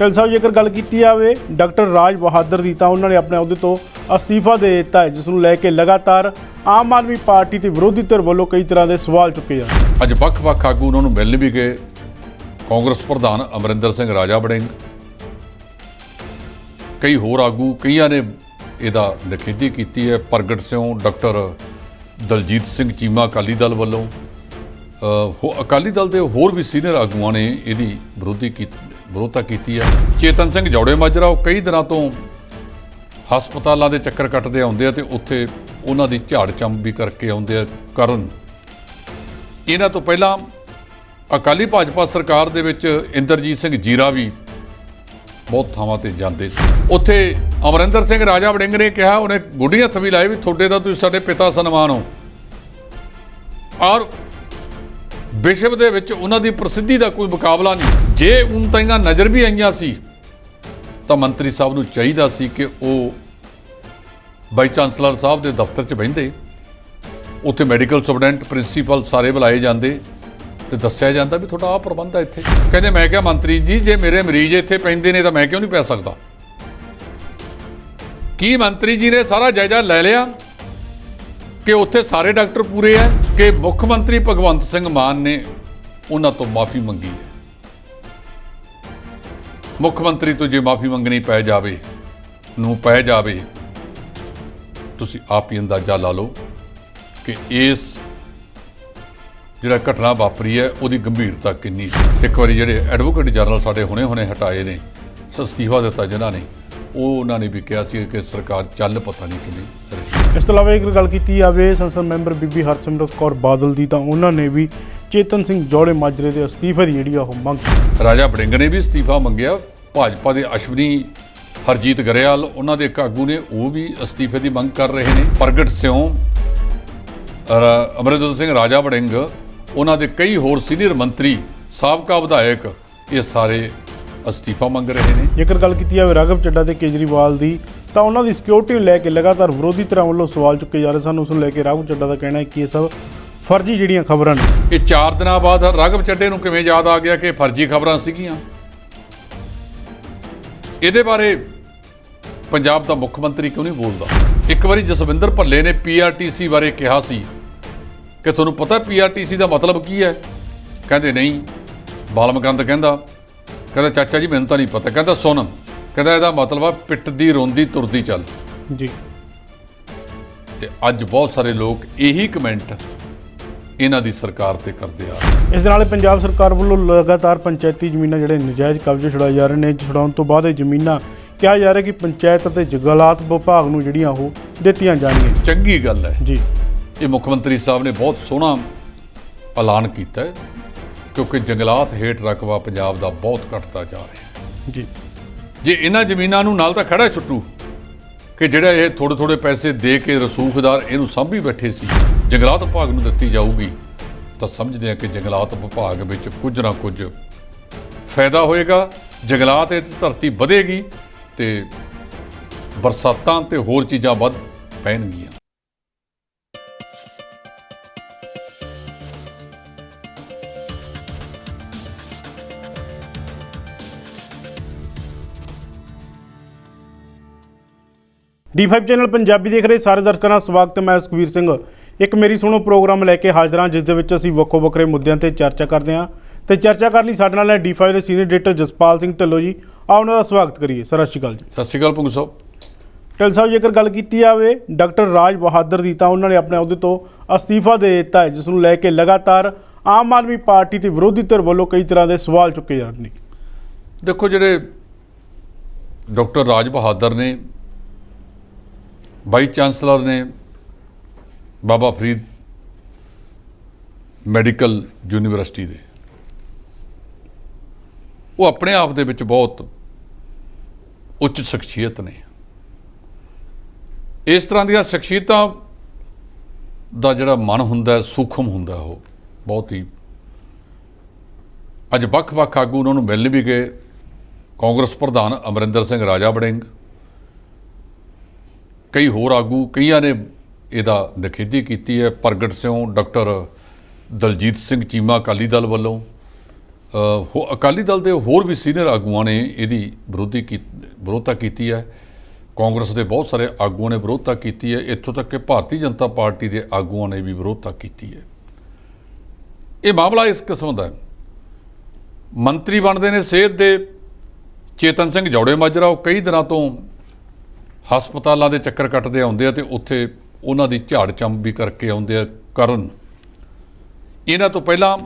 ਢਿੱਲ ਸਾਹਿਬ ਜੇਕਰ ਗੱਲ ਕੀਤੀ ਜਾਵੇ ਡਾਕਟਰ ਰਾਜ ਬਹਾਦਰ ਦੀ ਤਾਂ ਉਹਨਾਂ ਨੇ ਆਪਣੇ ਅਹੁਦੇ ਤੋਂ ਅਸਤੀਫਾ ਦੇ ਦਿੱਤਾ ਹੈ, ਜਿਸ ਨੂੰ ਲੈ ਕੇ ਲਗਾਤਾਰ ਆਮ ਆਦਮੀ ਪਾਰਟੀ ਤੇ ਵਿਰੋਧੀ ਧਿਰ ਵੱਲੋਂ ਕਈ ਤਰ੍ਹਾਂ ਦੇ ਸਵਾਲ ਚੁੱਕੇ ਜਾਂਦੇ। ਅੱਜ ਵੱਖ-ਵੱਖ ਆਗੂ ਉਹਨਾਂ ਨੂੰ ਮਿਲਣ ਵੀ ਗਏ। ਕਾਂਗਰਸ ਪ੍ਰਧਾਨ ਅਮਰਿੰਦਰ ਸਿੰਘ ਰਾਜਾ ਵੜਿੰਗ, ਕਈ ਹੋਰ ਆਗੂ, ਕਈਆਂ ਨੇ ਇਹਦਾ ਨਿਖੇਧੀ ਕੀਤੀ ਹੈ। ਪ੍ਰਗਟ ਸਿੰਘ, ਡਾਕਟਰ ਦਲਜੀਤ ਸਿੰਘ ਚੀਮਾ ਅਕਾਲੀ ਦਲ ਵੱਲੋਂ, ਅਕਾਲੀ ਦਲ ਦੇ ਹੋਰ ਵੀ ਸੀਨੀਅਰ ਆਗੂਆਂ ਨੇ ਇਹਦੀ ਵਿਰੋਧਤਾ ਕੀਤੀ ਹੈ। ਚੇਤਨ ਸਿੰਘ ਜੌੜੇ ਮਾਜਰਾ, ਉਹ ਕਈ ਦਿਨਾਂ ਤੋਂ ਹਸਪਤਾਲਾਂ ਦੇ ਚੱਕਰ ਕੱਟਦੇ ਆਉਂਦੇ ਆ ਤੇ ਉੱਥੇ ਉਹਨਾਂ ਦੀ ਝਾੜ ਚੰਬ ਵੀ ਕਰਕੇ ਆਉਂਦੇ ਆ। ਕਰਨ ਇਹਨਾਂ ਤੋਂ ਪਹਿਲਾਂ ਅਕਾਲੀ ਭਾਜਪਾ ਸਰਕਾਰ ਦੇ ਵਿੱਚ ਇੰਦਰਜੀਤ ਸਿੰਘ ਜੀਰਾ ਵੀ ਬਹੁਤ ਥਾਵਾਂ ਤੇ ਜਾਂਦੇ ਸੀ। ਉੱਥੇ ਅਮਰਿੰਦਰ ਸਿੰਘ ਰਾਜਾ ਵੜਿੰਗ ਨੇ ਕਿਹਾ, ਉਹਨੇ ਗੁੱਡੀ ਹੱਥ ਵੀ ਲਾਏ ਵੀ ਤੁਹਾਡੇ ਤਾਂ ਤੁਸੀਂ ਸਾਡੇ ਪਿਤਾ ਸਨਮਾਨ ਹੋ, ਔਰ ਵਿਸ਼ਵ ਦੇ ਵਿੱਚ ਉਹਨਾਂ ਦੀ ਪ੍ਰਸਿੱਧੀ ਦਾ ਕੋਈ ਮੁਕਾਬਲਾ ਨਹੀਂ। ਜੇ ਉਨਤਾਈਆਂ ਨਜ਼ਰ ਵੀ ਆਈਆਂ ਸੀ ਤਾਂ ਮੰਤਰੀ ਸਾਹਿਬ ਨੂੰ ਚਾਹੀਦਾ ਸੀ ਕਿ ਉਹ ਵਾਈਸ ਚਾਂਸਲਰ ਸਾਹਿਬ ਦੇ ਦਫ਼ਤਰ 'ਚ ਬਹਿੰਦੇ, ਉੱਥੇ ਮੈਡੀਕਲ ਸੁਪਰਡੈਂਟ, ਪ੍ਰਿੰਸੀਪਲ ਸਾਰੇ ਬੁਲਾਏ ਜਾਂਦੇ ਤੇ ਦੱਸਿਆ ਜਾਂਦਾ ਵੀ ਤੁਹਾਡਾ ਆਹ ਪ੍ਰਬੰਧ ਹੈ ਇੱਥੇ। ਕਹਿੰਦੇ, ਮੈਂ ਕਿਹਾ ਮੰਤਰੀ ਜੀ, ਜੇ ਮੇਰੇ ਮਰੀਜ਼ ਇੱਥੇ ਪੈਂਦੇ ਨੇ ਤਾਂ ਮੈਂ ਕਿਉਂ ਨਹੀਂ ਪੈ ਸਕਦਾ? ਕੀ ਮੰਤਰੀ ਜੀ ਨੇ ਸਾਰਾ ਜਾਇਜ਼ਾ ਲੈ ਲਿਆ ਕਿ ਉੱਥੇ ਸਾਰੇ ਡਾਕਟਰ ਪੂਰੇ ਹੈ ਕਿ ਮੁੱਖ ਮੰਤਰੀ ਭਗਵੰਤ ਸਿੰਘ ਮਾਨ ਨੇ ਉਹਨਾਂ ਤੋਂ ਮਾਫੀ ਮੰਗੀ ਹੈ? ਮੁੱਖ ਮੰਤਰੀ ਤੋਂ ਜੇ ਮਾਫੀ ਮੰਗਣੀ ਪੈ ਜਾਵੇ, ਤੁਸੀਂ ਆਪ ਹੀ ਅੰਦਾਜ਼ਾ ਲਾ ਲਓ ਕਿ ਇਸ ਜਿਹੜਾ ਘਟਨਾ ਵਾਪਰੀ ਹੈ ਉਹਦੀ ਗੰਭੀਰਤਾ ਕਿੰਨੀ ਸੀ। ਇੱਕ ਵਾਰੀ ਜਿਹੜੇ ਐਡਵੋਕੇਟ ਜਨਰਲ ਸਾਡੇ ਹੁਣੇ ਹਟਾਏ ਨੇ, ਅਸਤੀਫਾ ਦਿੱਤਾ ਜਿਨ੍ਹਾਂ ਨੇ, ਉਹਨਾਂ ਨੇ ਵੀ ਕਿਹਾ ਸੀ ਕਿ ਸਰਕਾਰ ਚੱਲ ਪਤਾ ਨਹੀਂ ਕਿਵੇਂ ਰਹੀ। ਇਸ ਤੋਂ ਇਲਾਵਾ ਇੱਕ ਗੱਲ ਕੀਤੀ ਜਾਵੇ ਸੰਸਦ ਮੈਂਬਰ ਬੀਬੀ ਹਰਸਿਮਰਤ ਕੌਰ ਬਾਦਲ ਦੀ, ਤਾਂ ਉਹਨਾਂ ਨੇ ਵੀ ਚੇਤਨ ਸਿੰਘ ਜੌੜੇ ਮਾਜਰੇ ਦੇ ਅਸਤੀਫੇ ਦੀ ਜਿਹੜੀ ਉਹ ਮੰਗ। ਰਾਜਾ ਵੜਿੰਗ ਨੇ ਵੀ ਅਸਤੀਫਾ ਮੰਗਿਆ। ਭਾਜਪਾ ਦੇ ਅਸ਼ਵਨੀ ਹਰਜੀਤ ਗਰੇਵਾਲ, ਉਹਨਾਂ ਦੇ ਇੱਕ ਆਗੂ ਨੇ, ਉਹ ਵੀ ਅਸਤੀਫੇ ਦੀ ਮੰਗ ਕਰ ਰਹੇ ਨੇ। ਪ੍ਰਗਟ ਸਿੰਘ, ਅਮਰਿੰਦਰ ਸਿੰਘ ਰਾਜਾ ਵੜਿੰਗ, ਉਹਨਾਂ ਦੇ ਕਈ ਹੋਰ ਸੀਨੀਅਰ ਮੰਤਰੀ, ਸਾਬਕਾ ਵਿਧਾਇਕ, ਇਹ ਸਾਰੇ ਅਸਤੀਫਾ ਮੰਗ ਰਹੇ ਨੇ। ਜੇਕਰ ਗੱਲ ਕੀਤੀ ਜਾਵੇ ਰਾਘਵ ਚੱਡਾ ਤੇ ਕੇਜਰੀਵਾਲ ਦੀ, ਤਾਂ ਉਹਨਾਂ ਦੀ ਸਿਕਿਉਰਿਟੀ ਨੂੰ ਲੈ ਕੇ ਲਗਾਤਾਰ ਵਿਰੋਧੀ ਧਿਰਾਂ ਵੱਲੋਂ ਸਵਾਲ ਚੁੱਕੇ ਜਾ ਰਹੇ ਸਨ। ਉਸ ਨੂੰ ਲੈ ਕੇ ਰਾਘਵ ਚੱਡਾ ਦਾ ਕਹਿਣਾ ਹੈ ਕਿ ਇਹ ਸਭ ਫਰਜ਼ੀ ਜਿਹੜੀਆਂ ਖਬਰਾਂ ਨੇ। ਇਹ 4 ਦਿਨਾਂ ਬਾਅਦ ਰਾਘਵ ਚੱਡੇ ਨੂੰ ਕਿਵੇਂ ਯਾਦ ਆ ਗਿਆ ਕਿ ਫਰਜ਼ੀ ਖਬਰਾਂ ਸੀਗੀਆਂ? ਇਹਦੇ ਬਾਰੇ ਪੰਜਾਬ ਦਾ ਮੁੱਖ ਮੰਤਰੀ ਕਿਉਂ ਨਹੀਂ ਬੋਲਦਾ? ਇੱਕ ਵਾਰੀ ਜਸਵਿੰਦਰ ਭੱਲੇ ਨੇ PRTC ਬਾਰੇ ਕਿਹਾ ਸੀ ਕਿ ਤੁਹਾਨੂੰ ਪਤਾ PRTC ਦਾ ਮਤਲਬ ਕੀ ਹੈ? ਕਹਿੰਦੇ ਨਹੀਂ। ਬਾਲਮਕੰਦ ਕਹਿੰਦਾ ਚਾਚਾ ਜੀ ਮੈਨੂੰ ਤਾਂ ਨਹੀਂ ਪਤਾ। ਕਹਿੰਦਾ ਸੁਣ, ਕਹਿੰਦਾ ਇਹਦਾ ਮਤਲਬ ਆ ਪਿੱਟ ਦੀ ਰੋਂਦੀ ਤੁਰਦੀ ਚੱਲ ਜੀ। ਤੇ ਅੱਜ ਬਹੁਤ ਸਾਰੇ ਲੋਕ ਇਹੀ ਕਮੈਂਟ ਇਹਨਾਂ ਦੀ ਸਰਕਾਰ ਤੇ ਕਰਦੇ ਆ। ਇਸ ਦੇ ਨਾਲ ਪੰਜਾਬ ਸਰਕਾਰ ਵੱਲੋਂ ਲਗਾਤਾਰ ਪੰਚਾਇਤੀ ਜ਼ਮੀਨਾਂ ਜਿਹੜੇ ਨਜਾਇਜ਼ ਕਬਜ਼ੇ ਛੁਡਾਏ ਜਾ ਰਹੇ ਨੇ। ਛੁਡਾਉਣ ਤੋਂ ਬਾਅਦ ਇਹ ਜ਼ਮੀਨਾਂ ਕਿਹਾ ਜਾ ਰਿਹਾ ਕਿ ਪੰਚਾਇਤ ਅਤੇ ਜੰਗਲਾਤ ਵਿਭਾਗ ਨੂੰ ਜਿਹੜੀਆਂ ਉਹ ਦਿੱਤੀਆਂ ਜਾਣਗੀਆਂ। ਚੰਗੀ ਗੱਲ ਹੈ ਜੀ। ਇਹ ਮੁੱਖ ਮੰਤਰੀ ਸਾਹਿਬ ਨੇ ਬਹੁਤ ਸੋਹਣਾ ਐਲਾਨ ਕੀਤਾ ਹੈ, ਕਿਉਂਕਿ ਜੰਗਲਾਤ ਹੇਠ ਰਕਬਾ ਪੰਜਾਬ ਦਾ ਬਹੁਤ ਘਟਦਾ ਜਾ ਰਿਹਾ ਜੀ। ਜੇ ਇਹਨਾਂ ਜ਼ਮੀਨਾਂ ਨੂੰ ਨਾਲ ਤਾਂ ਖੜਾ ਛੁੱਟੂ ਕਿ ਜਿਹੜਾ ਇਹ ਥੋੜ੍ਹੇ ਪੈਸੇ ਦੇ ਕੇ ਰਸੂਖਦਾਰ ਇਹਨੂੰ ਸਾਂਭੀ ਬੈਠੇ ਸੀ, ਜੰਗਲਾਤ ਵਿਭਾਗ ਨੂੰ ਦਿੱਤੀ ਜਾਊਗੀ, ਤਾਂ ਸਮਝਦੇ ਹਾਂ ਕਿ ਜੰਗਲਾਤ ਵਿਭਾਗ ਵਿੱਚ ਕੁਝ ਨਾ ਕੁਝ ਫਾਇਦਾ ਹੋਏਗਾ। ਜੰਗਲਾਤ ਇਹ ਧਰਤੀ ਵਧੇਗੀ ਤੇ ਬਰਸਾਤਾਂ ਤੇ ਹੋਰ ਚੀਜ਼ਾਂ ਵੱਧ ਪੈਣਗੀਆਂ। D5 ਚੈਨਲ ਪੰਜਾਬੀ ਦੇਖ ਰਹੇ ਸਾਰੇ ਦਰਸ਼ਕਾਂ ਦਾ ਸਵਾਗਤ ਹੈ। ਮੈਂ ਸੁਖਬੀਰ ਸਿੰਘ ਇੱਕ ਮੇਰੀ ਸੁਣੋ ਪ੍ਰੋਗਰਾਮ ਲੈ ਕੇ ਹਾਜ਼ਰ ਹਾਂ, ਜਿਸ ਦੇ ਵਿੱਚ ਅਸੀਂ ਵੱਖੋ ਵੱਖਰੇ ਮੁੱਦਿਆਂ ਤੇ ਚਰਚਾ ਕਰਦੇ ਹਾਂ। ਤੇ ਚਰਚਾ ਕਰਨ ਲਈ ਸਾਡੇ ਨਾਲ ਹੈ D5 ਦੇ ਸੀਨੀਅਰ ਐਡੀਟਰ ਜਸਪਾਲ ਸਿੰਘ ਢਿੱਲੋਂ ਜੀ। ਆਓ ਉਹਨਾਂ ਦਾ ਸਵਾਗਤ ਕਰੀਏ। ਸਰ ਸਤਿ ਸ਼੍ਰੀ ਅਕਾਲ ਜੀ। ਸਤਿ ਸ਼੍ਰੀ ਅਕਾਲ ਭੁੰਗ ਸਾਹਿਬ। ਢਿੱਲ ਸਾਹਿਬ ਜੇਕਰ ਗੱਲ ਕੀਤੀ ਜਾਵੇ ਡਾਕਟਰ ਰਾਜ ਬਹਾਦਰ ਦੀ, ਤਾਂ ਉਹਨਾਂ ਨੇ ਆਪਣੇ ਅਹੁਦੇ ਤੋਂ ਅਸਤੀਫਾ ਦੇ ਦਿੱਤਾ ਹੈ, ਜਿਸ ਨੂੰ ਲੈ ਕੇ ਲਗਾਤਾਰ ਆਮ ਆਦਮੀ ਪਾਰਟੀ ਤੇ ਵਿਰੋਧੀ ਧਿਰ ਵੱਲੋਂ ਕਈ ਤਰ੍ਹਾਂ ਦੇ ਸਵਾਲ ਚੁੱਕੇ ਜਾ ਰਹੇ ਨੇ। ਦੇਖੋ, ਜਿਹੜੇ ਡਾਕਟਰ ਰਾਜ ਬਹਾਦਰ ਨੇ, ਵਾਈਸ ਚਾਂਸਲਰ ਨੇ ਬਾਬਾ ਫਰੀਦ ਮੈਡੀਕਲ ਯੂਨੀਵਰਸਿਟੀ ਦੇ, ਉਹ ਆਪਣੇ ਆਪ ਦੇ ਵਿੱਚ ਬਹੁਤ ਉੱਚ ਸ਼ਖਸੀਅਤ ਨੇ। ਇਸ ਤਰ੍ਹਾਂ ਦੀਆਂ ਸ਼ਖਸੀਅਤਾਂ ਦਾ ਜਿਹੜਾ ਮਨ ਹੁੰਦਾ, ਸੂਖਮ ਹੁੰਦਾ, ਉਹ ਬਹੁਤ ਹੀ। ਅੱਜ ਵੱਖ-ਵੱਖ ਆਗੂ ਉਹਨਾਂ ਨੂੰ ਮਿਲਣ ਵੀ ਗਏ। ਕਾਂਗਰਸ ਪ੍ਰਧਾਨ ਅਮਰਿੰਦਰ ਸਿੰਘ ਰਾਜਾ ਵੜਿੰਗ, ਕਈ ਹੋਰ ਆਗੂ, ਕਈਆਂ ਨੇ ਇਹਦਾ ਨਿਖੇਧੀ ਕੀਤੀ ਹੈ। ਪ੍ਰਗਟ ਸਿੰਘ, ਡਾਕਟਰ ਦਲਜੀਤ ਸਿੰਘ ਚੀਮਾ ਅਕਾਲੀ ਦਲ ਵੱਲੋਂ, ਅਕਾਲੀ ਦਲ ਦੇ ਹੋਰ ਵੀ ਸੀਨੀਅਰ ਆਗੂਆਂ ਨੇ ਇਹਦੀ ਵਿਰੋਧਤਾ ਕੀਤੀ ਹੈ। ਕਾਂਗਰਸ ਦੇ ਬਹੁਤ ਸਾਰੇ ਆਗੂਆਂ ਨੇ ਵਿਰੋਧਤਾ ਕੀਤੀ ਹੈ। ਇੱਥੋਂ ਤੱਕ ਕਿ ਭਾਰਤੀ ਜਨਤਾ ਪਾਰਟੀ ਦੇ ਆਗੂਆਂ ਨੇ ਵੀ ਵਿਰੋਧਤਾ ਕੀਤੀ ਹੈ। ਇਹ ਮਾਮਲਾ ਇਸ ਕਿਸਮ ਦਾ ਹੈ। ਮੰਤਰੀ ਬਣਦੇ ਨੇ ਸਿਹਤ ਦੇ ਚੇਤਨ ਸਿੰਘ ਜੌੜੇ ਮਾਜਰਾ, ਉਹ ਕਈ ਦਿਨਾਂ ਤੋਂ ਹਸਪਤਾਲਾਂ ਦੇ ਚੱਕਰ ਕੱਟਦੇ ਆਉਂਦੇ ਆ ਅਤੇ ਉੱਥੇ ਉਹਨਾਂ ਦੀ ਝਾੜ ਚੰਬ ਵੀ ਕਰਕੇ ਆਉਂਦੇ ਆ ਕਰਨ। ਇਹਨਾਂ ਤੋਂ ਪਹਿਲਾਂ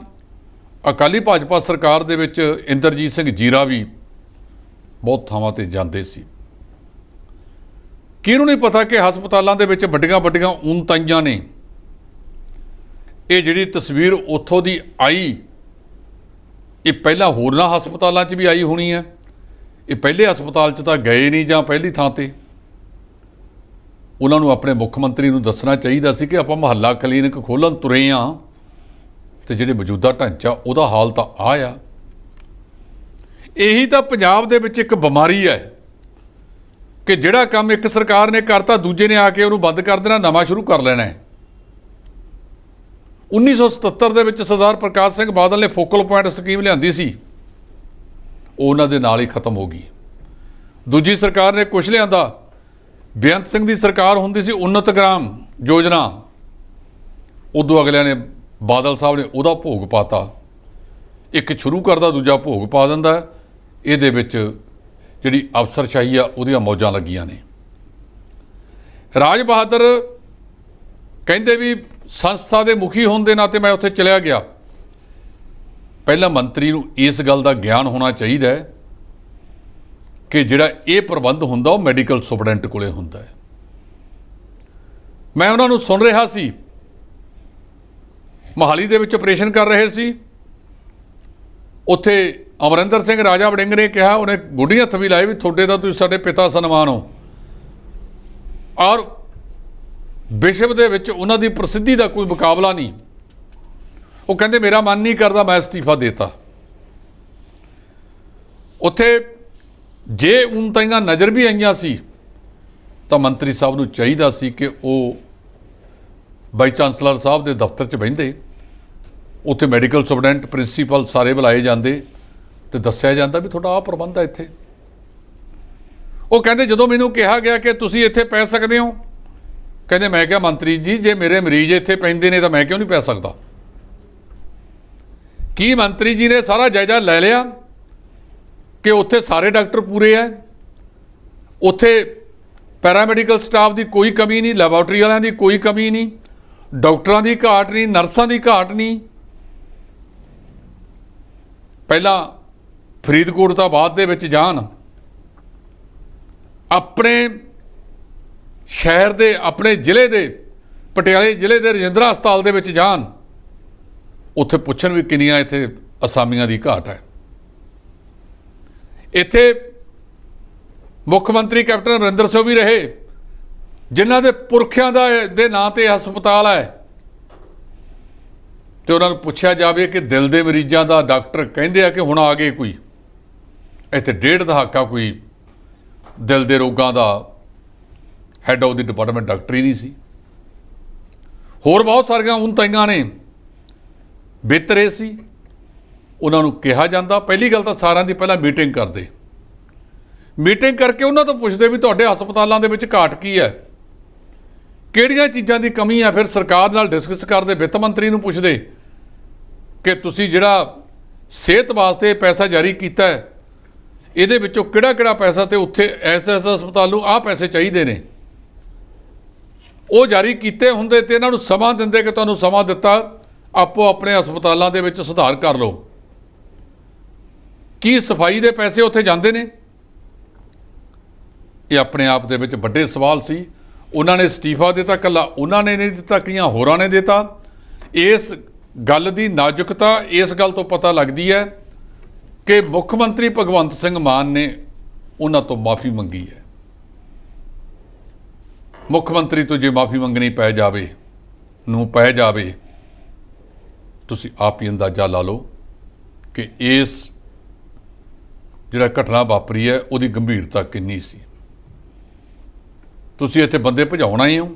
ਅਕਾਲੀ ਭਾਜਪਾ ਸਰਕਾਰ ਦੇ ਵਿੱਚ ਇੰਦਰਜੀਤ ਸਿੰਘ ਜੀਰਾ ਵੀ ਬਹੁਤ ਥਾਵਾਂ ਤੇ ਜਾਂਦੇ ਸੀ। ਕਿਹਨੂੰ ਨਹੀਂ ਪਤਾ ਕਿ ਹਸਪਤਾਲਾਂ ਦੇ ਵਿੱਚ ਵੱਡੀਆਂ ਵੱਡੀਆਂ ਊਣਤਾਈਆਂ ਨੇ। ਇਹ ਜਿਹੜੀ ਤਸਵੀਰ ਉੱਥੋਂ ਦੀ ਆਈ, ਇਹ ਪਹਿਲਾਂ ਹੋਰਨਾਂ ਹਸਪਤਾਲਾਂ 'ਚ ਵੀ ਆਈ ਹੋਣੀ ਹੈ। ਇਹ ਪਹਿਲੇ ਹਸਪਤਾਲ 'ਚ ਤਾਂ ਗਏ ਨਹੀਂ ਜਾਂ ਪਹਿਲੀ ਥਾਂ ਤੇ। ਉਹਨਾਂ ਨੂੰ ਆਪਣੇ ਮੁੱਖ ਮੰਤਰੀ ਨੂੰ ਦੱਸਣਾ ਚਾਹੀਦਾ ਸੀ ਕਿ ਆਪਾਂ ਮੁਹੱਲਾ ਕਲੀਨਿਕ ਖੋਲ੍ਹਣ ਤੁਰੇ ਹਾਂ ਅਤੇ ਜਿਹੜੇ ਮੌਜੂਦਾ ਢਾਂਚਾ ਉਹਦਾ ਹਾਲ ਤਾਂ ਆ। ਇਹੀ ਤਾਂ ਪੰਜਾਬ ਦੇ ਵਿੱਚ ਇੱਕ ਬਿਮਾਰੀ ਹੈ ਕਿ ਜਿਹੜਾ ਕੰਮ ਇੱਕ ਸਰਕਾਰ ਨੇ ਕਰਤਾ, ਦੂਜੇ ਨੇ ਆ ਕੇ ਉਹਨੂੰ ਬੰਦ ਕਰ ਦੇਣਾ, ਨਵਾਂ ਸ਼ੁਰੂ ਕਰ ਲੈਣਾ ਹੈ। 1977 ਦੇ ਵਿੱਚ ਸਰਦਾਰ ਪ੍ਰਕਾਸ਼ ਸਿੰਘ ਬਾਦਲ ਨੇ ਫੋਕਲ ਪੁਆਇੰਟ ਸਕੀਮ ਲਿਆਂਦੀ ਸੀ, ਉਹ ਉਹਨਾਂ ਦੇ ਨਾਲ ਹੀ ਖਤਮ ਹੋ ਗਈ। ਦੂਜੀ ਸਰਕਾਰ ਨੇ ਕੁਛ ਲਿਆਂਦਾ, ਬੇਅੰਤ ਸਿੰਘ ਦੀ ਸਰਕਾਰ ਹੁੰਦੀ ਸੀ, ਉੱਨਤ ਗ੍ਰਾਮ ਯੋਜਨਾ, ਉਦੋਂ ਅਗਲਿਆਂ ਨੇ ਬਾਦਲ ਸਾਹਿਬ ਨੇ ਉਹਦਾ ਭੋਗ ਪਾਤਾ। ਇੱਕ ਸ਼ੁਰੂ ਕਰਦਾ, ਦੂਜਾ ਭੋਗ ਪਾ ਦਿੰਦਾ। ਇਹਦੇ ਵਿੱਚ ਜਿਹੜੀ ਅਫਸਰਸ਼ਾਹੀ ਆ ਉਹਦੀਆਂ ਮੌਜਾਂ ਲੱਗੀਆਂ ਨੇ। ਰਾਜ ਬਹਾਦਰ ਕਹਿੰਦੇ ਵੀ ਸੰਸਥਾ ਦੇ ਮੁਖੀ ਹੋਣ ਦੇ ਨਾਤੇ ਮੈਂ ਉੱਥੇ ਚਲਿਆ ਗਿਆ। ਪਹਿਲਾਂ ਮੰਤਰੀ ਨੂੰ ਇਸ ਗੱਲ ਦਾ ਗਿਆਨ ਹੋਣਾ ਚਾਹੀਦਾ ਹੈ ਕਿ ਜਿਹੜਾ ਇਹ ਪ੍ਰਬੰਧ ਹੁੰਦਾ ਉਹ ਮੈਡੀਕਲ ਸੁਪਰਡੈਂਟ ਕੋਲੇ ਹੁੰਦਾ ਹੈ। ਮੈਂ ਉਹਨਾਂ ਨੂੰ ਸੁਣ ਰਿਹਾ ਸੀ, ਮੋਹਾਲੀ ਦੇ ਵਿੱਚ ਆਪਰੇਸ਼ਨ ਕਰ ਰਹੇ ਸੀ। ਉੱਥੇ ਅਮਰਿੰਦਰ ਸਿੰਘ ਰਾਜਾ ਵੜਿੰਗ ਨੇ ਕਿਹਾ, ਉਹਨੇ ਗੁੱਡੀ ਹੱਥ ਵੀ ਲਾਏ ਵੀ ਤੁਹਾਡੇ ਤਾਂ ਤੁਸੀਂ ਸਾਡੇ ਪਿਤਾ ਸਨਮਾਨ ਹੋ, ਔਰ ਵਿਸ਼ਵ ਦੇ ਵਿੱਚ ਉਹਨਾਂ ਦੀ ਪ੍ਰਸਿੱਧੀ ਦਾ ਕੋਈ ਮੁਕਾਬਲਾ ਨਹੀਂ। ਉਹ ਕਹਿੰਦੇ ਮੇਰਾ ਮਨ ਨਹੀਂ ਕਰਦਾ, ਮੈਂ ਅਸਤੀਫਾ ਦੇਤਾ। ਉੱਥੇ ਜੇ ਊਣਤਾਈਆਂ ਨਜ਼ਰ ਵੀ ਆਈਆਂ ਸੀ ਤਾਂ ਮੰਤਰੀ ਸਾਹਿਬ ਨੂੰ ਚਾਹੀਦਾ ਸੀ ਕਿ ਉਹ ਵਾਈਸ ਚਾਂਸਲਰ ਸਾਹਿਬ ਦੇ ਦਫ਼ਤਰ 'ਚ ਬਹਿੰਦੇ, ਉੱਥੇ ਮੈਡੀਕਲ ਸੁਪਰਡੈਂਟ, ਪ੍ਰਿੰਸੀਪਲ ਸਾਰੇ ਬੁਲਾਏ ਜਾਂਦੇ ਅਤੇ ਦੱਸਿਆ ਜਾਂਦਾ ਵੀ ਤੁਹਾਡਾ ਆਹ ਪ੍ਰਬੰਧ ਹੈ ਇੱਥੇ। ਉਹ ਕਹਿੰਦੇ ਜਦੋਂ ਮੈਨੂੰ ਕਿਹਾ ਗਿਆ ਕਿ ਤੁਸੀਂ ਇੱਥੇ ਪੈ ਸਕਦੇ ਹੋ, ਕਹਿੰਦੇ ਮੈਂ ਕਿਹਾ ਮੰਤਰੀ ਜੀ ਜੇ ਮੇਰੇ ਮਰੀਜ਼ ਇੱਥੇ ਪੈਂਦੇ ਨੇ ਤਾਂ ਮੈਂ ਕਿਉਂ ਨਹੀਂ ਪੈ ਸਕਦਾ। ਕੀ ਮੰਤਰੀ ਜੀ ਨੇ ਸਾਰਾ ਜਾਇਜ਼ਾ ਲੈ ਲਿਆ ਕਿ ਉੱਥੇ ਸਾਰੇ ਡਾਕਟਰ ਪੂਰੇ ਹੈ, ਉੱਥੇ ਪੈਰਾਮੈਡੀਕਲ ਸਟਾਫ ਦੀ ਕੋਈ ਕਮੀ ਨਹੀਂ, ਲੈਬੋਰਟਰੀ ਵਾਲਿਆਂ ਦੀ ਕੋਈ ਕਮੀ ਨਹੀਂ, ਡਾਕਟਰਾਂ ਦੀ ਘਾਟ ਨਹੀਂ, ਨਰਸਾਂ ਦੀ ਘਾਟ ਨਹੀਂ। ਪਹਿਲਾਂ ਫਰੀਦਕੋਟ ਤਾਂ ਬਾਅਦ ਦੇ ਵਿੱਚ ਜਾਣ, ਆਪਣੇ ਸ਼ਹਿਰ ਦੇ, ਆਪਣੇ ਜ਼ਿਲ੍ਹੇ ਦੇ, ਪਟਿਆਲੇ ਜ਼ਿਲ੍ਹੇ ਦੇ ਰਜਿੰਦਰਾ ਹਸਪਤਾਲ ਦੇ ਵਿੱਚ ਜਾਣ, ਉੱਥੇ ਪੁੱਛਣ ਵੀ ਕਿੰਨੀਆਂ ਇੱਥੇ ਅਸਾਮੀਆਂ ਦੀ ਘਾਟ ਹੈ। ਇੱਥੇ ਮੁੱਖ ਮੰਤਰੀ ਕੈਪਟਨ ਅਮਰਿੰਦਰ ਸਿੰਘ ਵੀ ਰਹੇ, ਜਿਨ੍ਹਾਂ ਦੇ ਪੁਰਖਿਆਂ ਦੇ ਨਾਂ 'ਤੇ ਹਸਪਤਾਲ ਹੈ, ਅਤੇ ਉਹਨਾਂ ਨੂੰ ਪੁੱਛਿਆ ਜਾਵੇ ਕਿ ਦਿਲ ਦੇ ਮਰੀਜ਼ਾਂ ਦਾ ਡਾਕਟਰ ਕਹਿੰਦੇ ਆ ਕਿ ਹੁਣ ਆ ਗਏ ਕੋਈ, ਇੱਥੇ 1.5 ਦਹਾਕਾ ਕੋਈ ਦਿਲ ਦੇ ਰੋਗਾਂ ਦਾ head of the department doctor ਹੀ ਨਹੀਂ ਸੀ। ਹੋਰ ਬਹੁਤ ਸਾਰੀਆਂ ਊਣਤਾਈਆਂ ਨੇ, ਬਿਹਤਰ ਇਹ ਸੀ ਉਹਨਾਂ ਨੂੰ ਕਿਹਾ ਜਾਂਦਾ। ਪਹਿਲੀ ਗੱਲ ਤਾਂ ਸਾਰਿਆਂ ਦੀ ਪਹਿਲਾਂ ਮੀਟਿੰਗ ਕਰਦੇ, ਮੀਟਿੰਗ ਕਰਕੇ ਉਹਨਾਂ ਤੋਂ ਪੁੱਛਦੇ ਵੀ ਤੁਹਾਡੇ ਹਸਪਤਾਲਾਂ ਦੇ ਵਿੱਚ ਘਾਟ ਕੀ ਹੈ, ਕਿਹੜੀਆਂ ਚੀਜ਼ਾਂ ਦੀ ਕਮੀ ਹੈ। ਫਿਰ ਸਰਕਾਰ ਨਾਲ ਡਿਸਕਸ ਕਰਦੇ, ਵਿੱਤ ਮੰਤਰੀ ਨੂੰ ਪੁੱਛਦੇ ਕਿ ਤੁਸੀਂ ਜਿਹੜਾ ਸਿਹਤ ਵਾਸਤੇ ਪੈਸਾ ਜਾਰੀ ਕੀਤਾ ਹੈ, ਇਹਦੇ ਵਿੱਚੋਂ ਕਿਹੜਾ ਕਿਹੜਾ ਪੈਸਾ ਤੇ ਉੱਥੇ ਐਸ ਹਸਪਤਾਲ ਨੂੰ ਆਹ ਪੈਸੇ ਚਾਹੀਦੇ ਨੇ, ਉਹ ਜਾਰੀ ਕੀਤੇ ਹੁੰਦੇ ਤੇ ਇਹਨਾਂ ਨੂੰ ਸਮਾਂ ਦਿੰਦੇ ਕਿ ਤੁਹਾਨੂੰ ਸਮਾਂ ਦਿੱਤਾ, ਆਪੋ ਆਪਣੇ ਹਸਪਤਾਲਾਂ ਦੇ ਵਿੱਚ ਸੁਧਾਰ ਕਰ ਲਓ। ਕੀ ਸਫਾਈ ਦੇ ਪੈਸੇ ਉੱਥੇ ਜਾਂਦੇ ਨੇ? ਇਹ ਆਪਣੇ ਆਪ ਦੇ ਵਿੱਚ ਵੱਡੇ ਸਵਾਲ ਸੀ। ਉਹਨਾਂ ਨੇ ਅਸਤੀਫਾ ਦਿੱਤਾ, ਇਕੱਲਾ ਉਹਨਾਂ ਨੇ ਨਹੀਂ ਦਿੱਤਾ, ਕਈਆਂ ਹੋਰਾਂ ਨੇ ਦਿੱਤਾ। ਇਸ ਗੱਲ ਦੀ ਨਾਜ਼ੁਕਤਾ ਇਸ ਗੱਲ ਤੋਂ ਪਤਾ ਲੱਗਦੀ ਹੈ ਕਿ ਮੁੱਖ ਮੰਤਰੀ ਭਗਵੰਤ ਸਿੰਘ ਮਾਨ ਨੇ ਉਹਨਾਂ ਤੋਂ ਮਾਫੀ ਮੰਗੀ ਹੈ। ਮੁੱਖ ਮੰਤਰੀ ਤੋਂ ਜੇ ਮਾਫੀ ਮੰਗਣੀ ਪੈ ਜਾਵੇ ਤੁਸੀਂ ਆਪ ਹੀ ਅੰਦਾਜ਼ਾ ਲਾ ਲਓ ਕਿ ਇਸ ਜਿਹੜਾ ਘਟਨਾ ਵਾਪਰੀ ਹੈ ਉਹਦੀ ਗੰਭੀਰਤਾ ਕਿੰਨੀ ਸੀ। ਤੁਸੀਂ ਇੱਥੇ ਬੰਦੇ ਭਜਾਉਣਾ ਹੀ ਹੋ।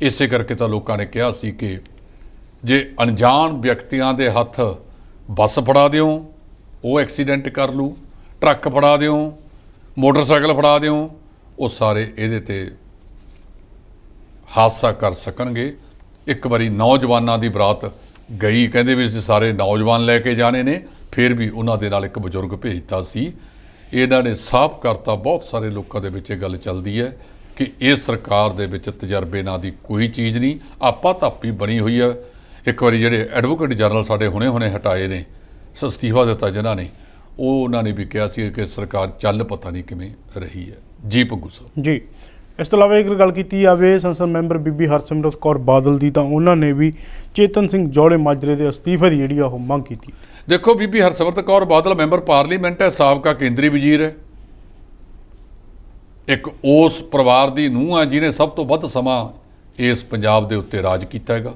ਇਸੇ ਕਰਕੇ ਤਾਂ ਲੋਕਾਂ ਨੇ ਕਿਹਾ ਸੀ ਕਿ ਜੇ ਅਣਜਾਣ ਵਿਅਕਤੀਆਂ ਦੇ ਹੱਥ ਬੱਸ ਫੜਾ ਦਿਓ, ਉਹ ਐਕਸੀਡੈਂਟ ਕਰ ਲੂ, ਟਰੱਕ ਫੜਾ ਦਿਓ, ਮੋਟਰਸਾਈਕਲ ਫੜਾ ਦਿਓ, ਉਹ ਸਾਰੇ ਇਹਦੇ ਤੇ ਹਾਦਸਾ ਕਰ ਸਕਣਗੇ। ਇੱਕ ਵਾਰੀ ਨੌਜਵਾਨਾਂ ਦੀ ਬਰਾਤ ਗਈ, ਕਹਿੰਦੇ ਵੀ ਅਸੀਂ ਸਾਰੇ ਨੌਜਵਾਨ ਲੈ ਕੇ ਜਾਣੇ ਨੇ, ਫਿਰ ਵੀ ਉਹਨਾਂ ਦੇ ਨਾਲ ਇੱਕ ਬਜ਼ੁਰਗ ਭੇਜਤਾ ਸੀ। ਇਹਨਾਂ ਨੇ ਸਾਫ਼ ਕਰਤਾ, ਬਹੁਤ ਸਾਰੇ ਲੋਕਾਂ ਦੇ ਵਿੱਚ ਇਹ ਗੱਲ ਚੱਲਦੀ ਹੈ ਕਿ ਇਹ ਸਰਕਾਰ ਦੇ ਵਿੱਚ ਤਜਰਬੇ ਨਾਂ ਦੀ ਕੋਈ ਚੀਜ਼ ਨਹੀਂ, ਆਪਾ ਧਾਪੀ ਬਣੀ ਹੋਈ ਹੈ। ਇੱਕ ਵਾਰੀ ਜਿਹੜੇ ਐਡਵੋਕੇਟ ਜਨਰਲ ਸਾਡੇ ਹੁਣੇ ਹਟਾਏ ਨੇ, ਅਸਤੀਫਾ ਦਿੱਤਾ ਜਿਨ੍ਹਾਂ ਨੇ, ਉਹ ਉਹਨਾਂ ਨੇ ਵੀ ਕਿਹਾ ਸੀ ਕਿ ਸਰਕਾਰ ਚੱਲ ਪਤਾ ਨਹੀਂ ਕਿਵੇਂ ਰਹੀ ਹੈ। ਜੀ ਪੰਗੂ ਸਾਹਿਬ ਜੀ। ਇਸ ਤੋਂ ਇਲਾਵਾ ਇੱਕ ਗੱਲ ਕੀਤੀ ਜਾਵੇ ਸੰਸਦ ਮੈਂਬਰ ਬੀਬੀ ਹਰਸਿਮਰਤ ਕੌਰ ਬਾਦਲ ਦੀ, ਤਾਂ ਉਹਨਾਂ ਨੇ ਵੀ ਚੇਤਨ ਸਿੰਘ ਜੌੜੇ ਮਾਜਰੇ ਦੇ ਅਸਤੀਫੇ ਦੀ ਜਿਹੜੀ ਉਹ ਮੰਗ ਕੀਤੀ। ਦੇਖੋ, ਬੀਬੀ ਹਰਸਿਮਰਤ ਕੌਰ ਬਾਦਲ ਮੈਂਬਰ ਪਾਰਲੀਮੈਂਟ ਹੈ, ਸਾਬਕਾ ਕੇਂਦਰੀ ਵਜ਼ੀਰ ਹੈ, ਇੱਕ ਉਸ ਪਰਿਵਾਰ ਦੀ ਨੂੰਹ ਹੈ ਜਿਹਨੇ ਸਭ ਤੋਂ ਵੱਧ ਸਮਾਂ ਇਸ ਪੰਜਾਬ ਦੇ ਉੱਤੇ ਰਾਜ ਕੀਤਾ ਹੈਗਾ।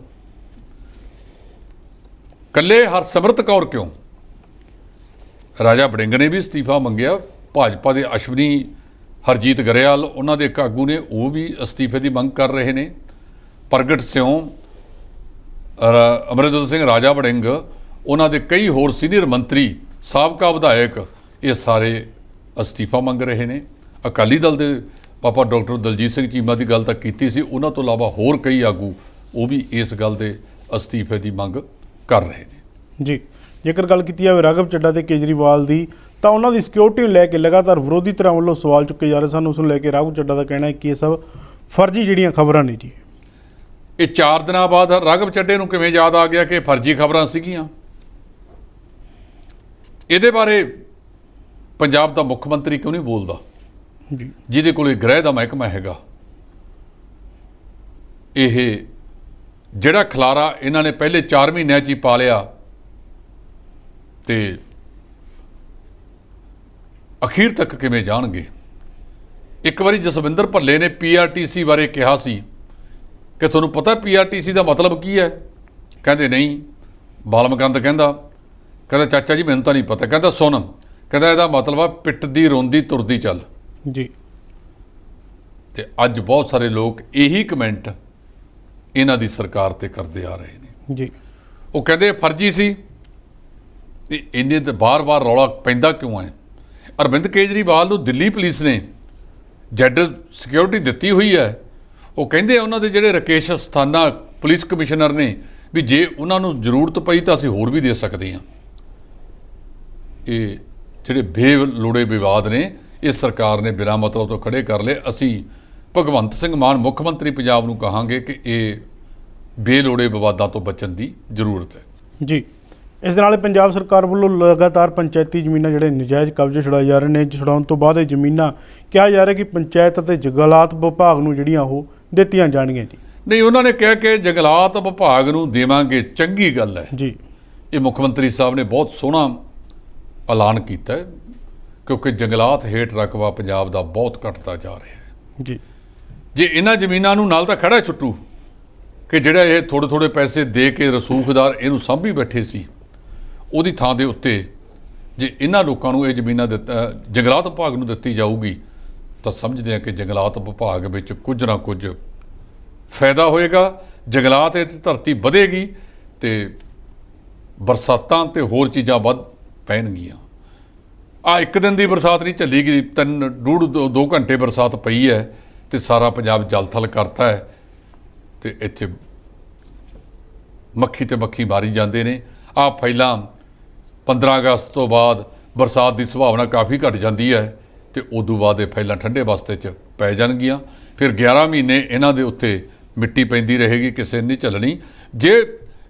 ਇਕੱਲੇ ਹਰਸਿਮਰਤ ਕੌਰ ਕਿਉਂ, ਰਾਜਾ ਵੜਿੰਗ ਨੇ ਵੀ ਅਸਤੀਫਾ ਮੰਗਿਆ, ਭਾਜਪਾ ਦੇ ਅਸ਼ਵਨੀ ਹਰਜੀਤ ਗਰੇਵਾਲ ਉਹਨਾਂ ਦੇ ਇੱਕ ਆਗੂ ਨੇ, ਉਹ ਵੀ ਅਸਤੀਫੇ ਦੀ ਮੰਗ ਕਰ ਰਹੇ ਨੇ। ਪ੍ਰਗਟ ਸਿਉਂ, ਅਮਰਿੰਦਰ ਸਿੰਘ ਰਾਜਾ ਵੜਿੰਗ, ਉਹਨਾਂ ਦੇ ਕਈ ਹੋਰ ਸੀਨੀਅਰ ਮੰਤਰੀ, ਸਾਬਕਾ ਵਿਧਾਇਕ, ਇਹ ਸਾਰੇ ਅਸਤੀਫਾ ਮੰਗ ਰਹੇ ਨੇ। ਅਕਾਲੀ ਦਲ ਦੇ ਪਾਪਾ ਡਾਕਟਰ ਦਲਜੀਤ ਸਿੰਘ ਚੀਮਾ ਦੀ ਗੱਲ ਤਾਂ ਕੀਤੀ ਸੀ, ਉਹਨਾਂ ਤੋਂ ਇਲਾਵਾ ਹੋਰ ਕਈ ਆਗੂ ਉਹ ਵੀ ਇਸ ਗੱਲ ਦੇ ਅਸਤੀਫੇ ਦੀ ਮੰਗ ਕਰ ਰਹੇ ਨੇ। ਜੀ। ਜੇਕਰ ਗੱਲ ਕੀਤੀ ਜਾਵੇ ਰਾਘਵ ਚੱਡਾ ਤੇ ਕੇਜਰੀਵਾਲ ਦੀ, ਤਾਂ ਉਹਨਾਂ ਦੀ ਸਿਕਿਉਰਿਟੀ ਨੂੰ ਲੈ ਕੇ ਲਗਾਤਾਰ ਵਿਰੋਧੀ ਧਿਰਾਂ ਵੱਲੋਂ ਸਵਾਲ ਚੁੱਕੇ ਜਾ ਰਹੇ ਸਨ। ਉਸ ਨੂੰ ਲੈ ਕੇ ਰਾਘਵ ਚੱਡਾ ਦਾ ਕਹਿਣਾ ਹੈ ਕਿ ਇਹ ਸਭ ਫਰਜ਼ੀ ਜਿਹੜੀਆਂ ਖਬਰਾਂ ਨੇ ਜੀ। ਇਹ 4 ਦਿਨਾਂ ਬਾਅਦ ਰਾਘਵ ਚੱਡੇ ਨੂੰ ਕਿਵੇਂ ਯਾਦ ਆ ਗਿਆ ਕਿ ਫਰਜ਼ੀ ਖਬਰਾਂ ਸੀਗੀਆਂ? ਇਹਦੇ ਬਾਰੇ ਪੰਜਾਬ ਦਾ ਮੁੱਖ ਮੰਤਰੀ ਕਿਉਂ ਨਹੀਂ ਬੋਲਦਾ, ਜੀ, ਜਿਹਦੇ ਕੋਲ ਗ੍ਰਹਿ ਦਾ ਮਹਿਕਮਾ ਹੈਗਾ? ਇਹ ਜਿਹੜਾ ਖਲਾਰਾ ਇਹਨਾਂ ਨੇ ਪਹਿਲੇ 4 ਮਹੀਨਿਆਂ 'ਚ ਹੀ ਪਾ ਲਿਆ, ਤੇ ਅਖੀਰ ਤੱਕ ਕਿਵੇਂ ਜਾਣਗੇ? ਇੱਕ ਵਾਰੀ ਜਸਵਿੰਦਰ ਭੱਲੇ ਨੇ PRTC ਬਾਰੇ ਕਿਹਾ ਸੀ ਕਿ ਤੁਹਾਨੂੰ ਪਤਾ PRTC ਦਾ ਮਤਲਬ ਕੀ ਹੈ? ਕਹਿੰਦੇ ਨਹੀਂ। ਬਾਲਮਕੰਦ ਕਹਿੰਦਾ ਚਾਚਾ ਜੀ ਮੈਨੂੰ ਤਾਂ ਨਹੀਂ ਪਤਾ। ਕਹਿੰਦਾ ਸੁਣ, ਕਹਿੰਦਾ ਇਹਦਾ ਮਤਲਬ ਆ ਪਿੱਟਦੀ ਰੋਂਦੀ ਤੁਰਦੀ ਚੱਲ। ਜੀ। ਤੇ ਅੱਜ ਬਹੁਤ ਸਾਰੇ ਲੋਕ ਇਹੀ ਕਮੈਂਟ ਇਹਨਾਂ ਦੀ ਸਰਕਾਰ ਤੇ ਕਰਦੇ ਆ ਰਹੇ ਨੇ। ਜੀ। ਉਹ ਕਹਿੰਦੇ ਫਰਜ਼ੀ ਸੀ, ਤੇ ਇੰਨੇ ਤੇ ਬਾਰ-ਬਾਰ ਰੌਲਾ ਪੈਂਦਾ ਕਿਉਂ ਹੈ? ਅਰਵਿੰਦ ਕੇਜਰੀਵਾਲ ਨੂੰ ਦਿੱਲੀ ਪੁਲਿਸ ਨੇ ਜੈਡ ਸਿਕਿਉਰਿਟੀ ਦਿੱਤੀ ਹੋਈ ਹੈ। ਉਹ ਕਹਿੰਦੇ ਉਹਨਾਂ ਦੇ ਜਿਹੜੇ ਰਾਕੇਸ਼ ਅਸਥਾਨਾ ਪੁਲਿਸ ਕਮਿਸ਼ਨਰ ਨੇ ਵੀ ਜੇ ਉਹਨਾਂ ਨੂੰ ਜ਼ਰੂਰਤ ਪਈ ਤਾਂ ਅਸੀਂ ਹੋਰ ਵੀ ਦੇ ਸਕਦੇ ਹਾਂ। ਇਹ ਜਿਹੜੇ ਬੇਲੋੜੇ ਵਿਵਾਦ ਨੇ, ਇਹ ਸਰਕਾਰ ਨੇ ਬਿਨਾਂ ਮਤਲਬ ਤੋਂ ਖੜੇ ਕਰ ਲਏ। ਅਸੀਂ ਭਗਵੰਤ ਸਿੰਘ ਮਾਨ ਮੁੱਖ ਮੰਤਰੀ ਪੰਜਾਬ ਨੂੰ ਕਹਾਂਗੇ ਕਿ ਇਹ ਬੇਲੋੜੇ ਵਿਵਾਦਾਂ ਤੋਂ ਬਚਣ ਦੀ ਜ਼ਰੂਰਤ ਹੈ। ਜੀ। ਇਸ ਦੇ ਨਾਲ ਪੰਜਾਬ ਸਰਕਾਰ ਵੱਲੋਂ ਲਗਾਤਾਰ ਪੰਚਾਇਤੀ ਜ਼ਮੀਨਾਂ ਜਿਹੜੇ ਨਜਾਇਜ਼ ਕਬਜ਼ੇ ਛੁਡਾਏ ਜਾ ਰਹੇ ਨੇ। ਛੁਡਾਉਣ ਤੋਂ ਬਾਅਦ ਇਹ ਜ਼ਮੀਨਾਂ ਕਿਹਾ ਜਾ ਰਿਹਾ ਕਿ ਪੰਚਾਇਤ ਅਤੇ ਜੰਗਲਾਤ ਵਿਭਾਗ ਨੂੰ ਜਿਹੜੀਆਂ ਉਹ ਦਿੱਤੀਆਂ ਜਾਣਗੀਆਂ ਜੀ। ਨਹੀਂ, ਉਹਨਾਂ ਨੇ ਕਿਹਾ ਕਿ ਜੰਗਲਾਤ ਵਿਭਾਗ ਨੂੰ ਦੇਵਾਂਗੇ, ਚੰਗੀ ਗੱਲ ਹੈ ਜੀ। ਇਹ ਮੁੱਖ ਮੰਤਰੀ ਸਾਹਿਬ ਨੇ ਬਹੁਤ ਸੋਹਣਾ ਐਲਾਨ ਕੀਤਾ ਹੈ, ਕਿਉਂਕਿ ਜੰਗਲਾਤ ਹੇਠ ਰਕਬਾ ਪੰਜਾਬ ਦਾ ਬਹੁਤ ਘਟਦਾ ਜਾ ਰਿਹਾ ਹੈ। ਜੀ। ਜੇ ਇਹਨਾਂ ਜ਼ਮੀਨਾਂ ਨੂੰ ਨਾਲ ਤਾਂ ਖੜਾ ਛੁੱਟੂ ਕਿ ਜਿਹੜਾ ਇਹ ਥੋੜ੍ਹੇ ਪੈਸੇ ਦੇ ਕੇ ਰਸੂਖਦਾਰ ਇਹਨੂੰ ਸਾਂਭੀ ਬੈਠੇ ਸੀ, ਉਹਦੀ ਥਾਂ ਦੇ ਉੱਤੇ ਜੇ ਇਹਨਾਂ ਲੋਕਾਂ ਨੂੰ ਇਹ ਜ਼ਮੀਨਾਂ ਜੰਗਲਾਤ ਵਿਭਾਗ ਨੂੰ ਦਿੱਤੀ ਜਾਊਗੀ ਤਾਂ ਸਮਝਦੇ ਹਾਂ ਕਿ ਜੰਗਲਾਤ ਵਿਭਾਗ ਵਿੱਚ ਕੁਝ ਨਾ ਕੁਝ ਫਾਇਦਾ ਹੋਏਗਾ। ਜੰਗਲਾਤ ਇਹ ਧਰਤੀ ਵਧੇਗੀ ਤੇ ਬਰਸਾਤਾਂ ਤੇ ਹੋਰ ਚੀਜ਼ਾਂ ਵੱਧ ਪੈਣਗੀਆਂ। ਆ ਇੱਕ ਦਿਨ ਦੀ ਬਰਸਾਤ ਨਹੀਂ ਝੱਲੀ ਗਈ, 2 ਘੰਟੇ ਬਰਸਾਤ ਪਈ ਹੈ ਤੇ ਸਾਰਾ ਪੰਜਾਬ ਜਲ ਥਲ ਕਰਤਾ ਹੈ, ਤੇ ਇੱਥੇ ਮੱਖੀ ਤੇ ਮੱਖੀ ਮਾਰੀ ਜਾਂਦੇ ਨੇ। ਆ ਪਹਿਲਾਂ 15 ਅਗਸਤ ਤੋਂ ਬਾਅਦ ਬਰਸਾਤ ਦੀ ਸੰਭਾਵਨਾ ਕਾਫੀ ਘਟ ਜਾਂਦੀ ਹੈ, ਤੇ ਉਦੋਂ ਬਾਅਦ ਇਹ ਫੈਲਾਂ ਠੰਡੇ ਬਸਤੇ 'ਚ ਪੈ ਜਾਣਗੀਆਂ। ਫਿਰ 11 ਮਹੀਨੇ ਇਹਨਾਂ ਦੇ ਉੱਤੇ ਮਿੱਟੀ ਪੈਂਦੀ ਰਹੇਗੀ, ਕਿਸੇ ਨੇ ਨਹੀਂ ਝੱਲਣੀ। ਜੇ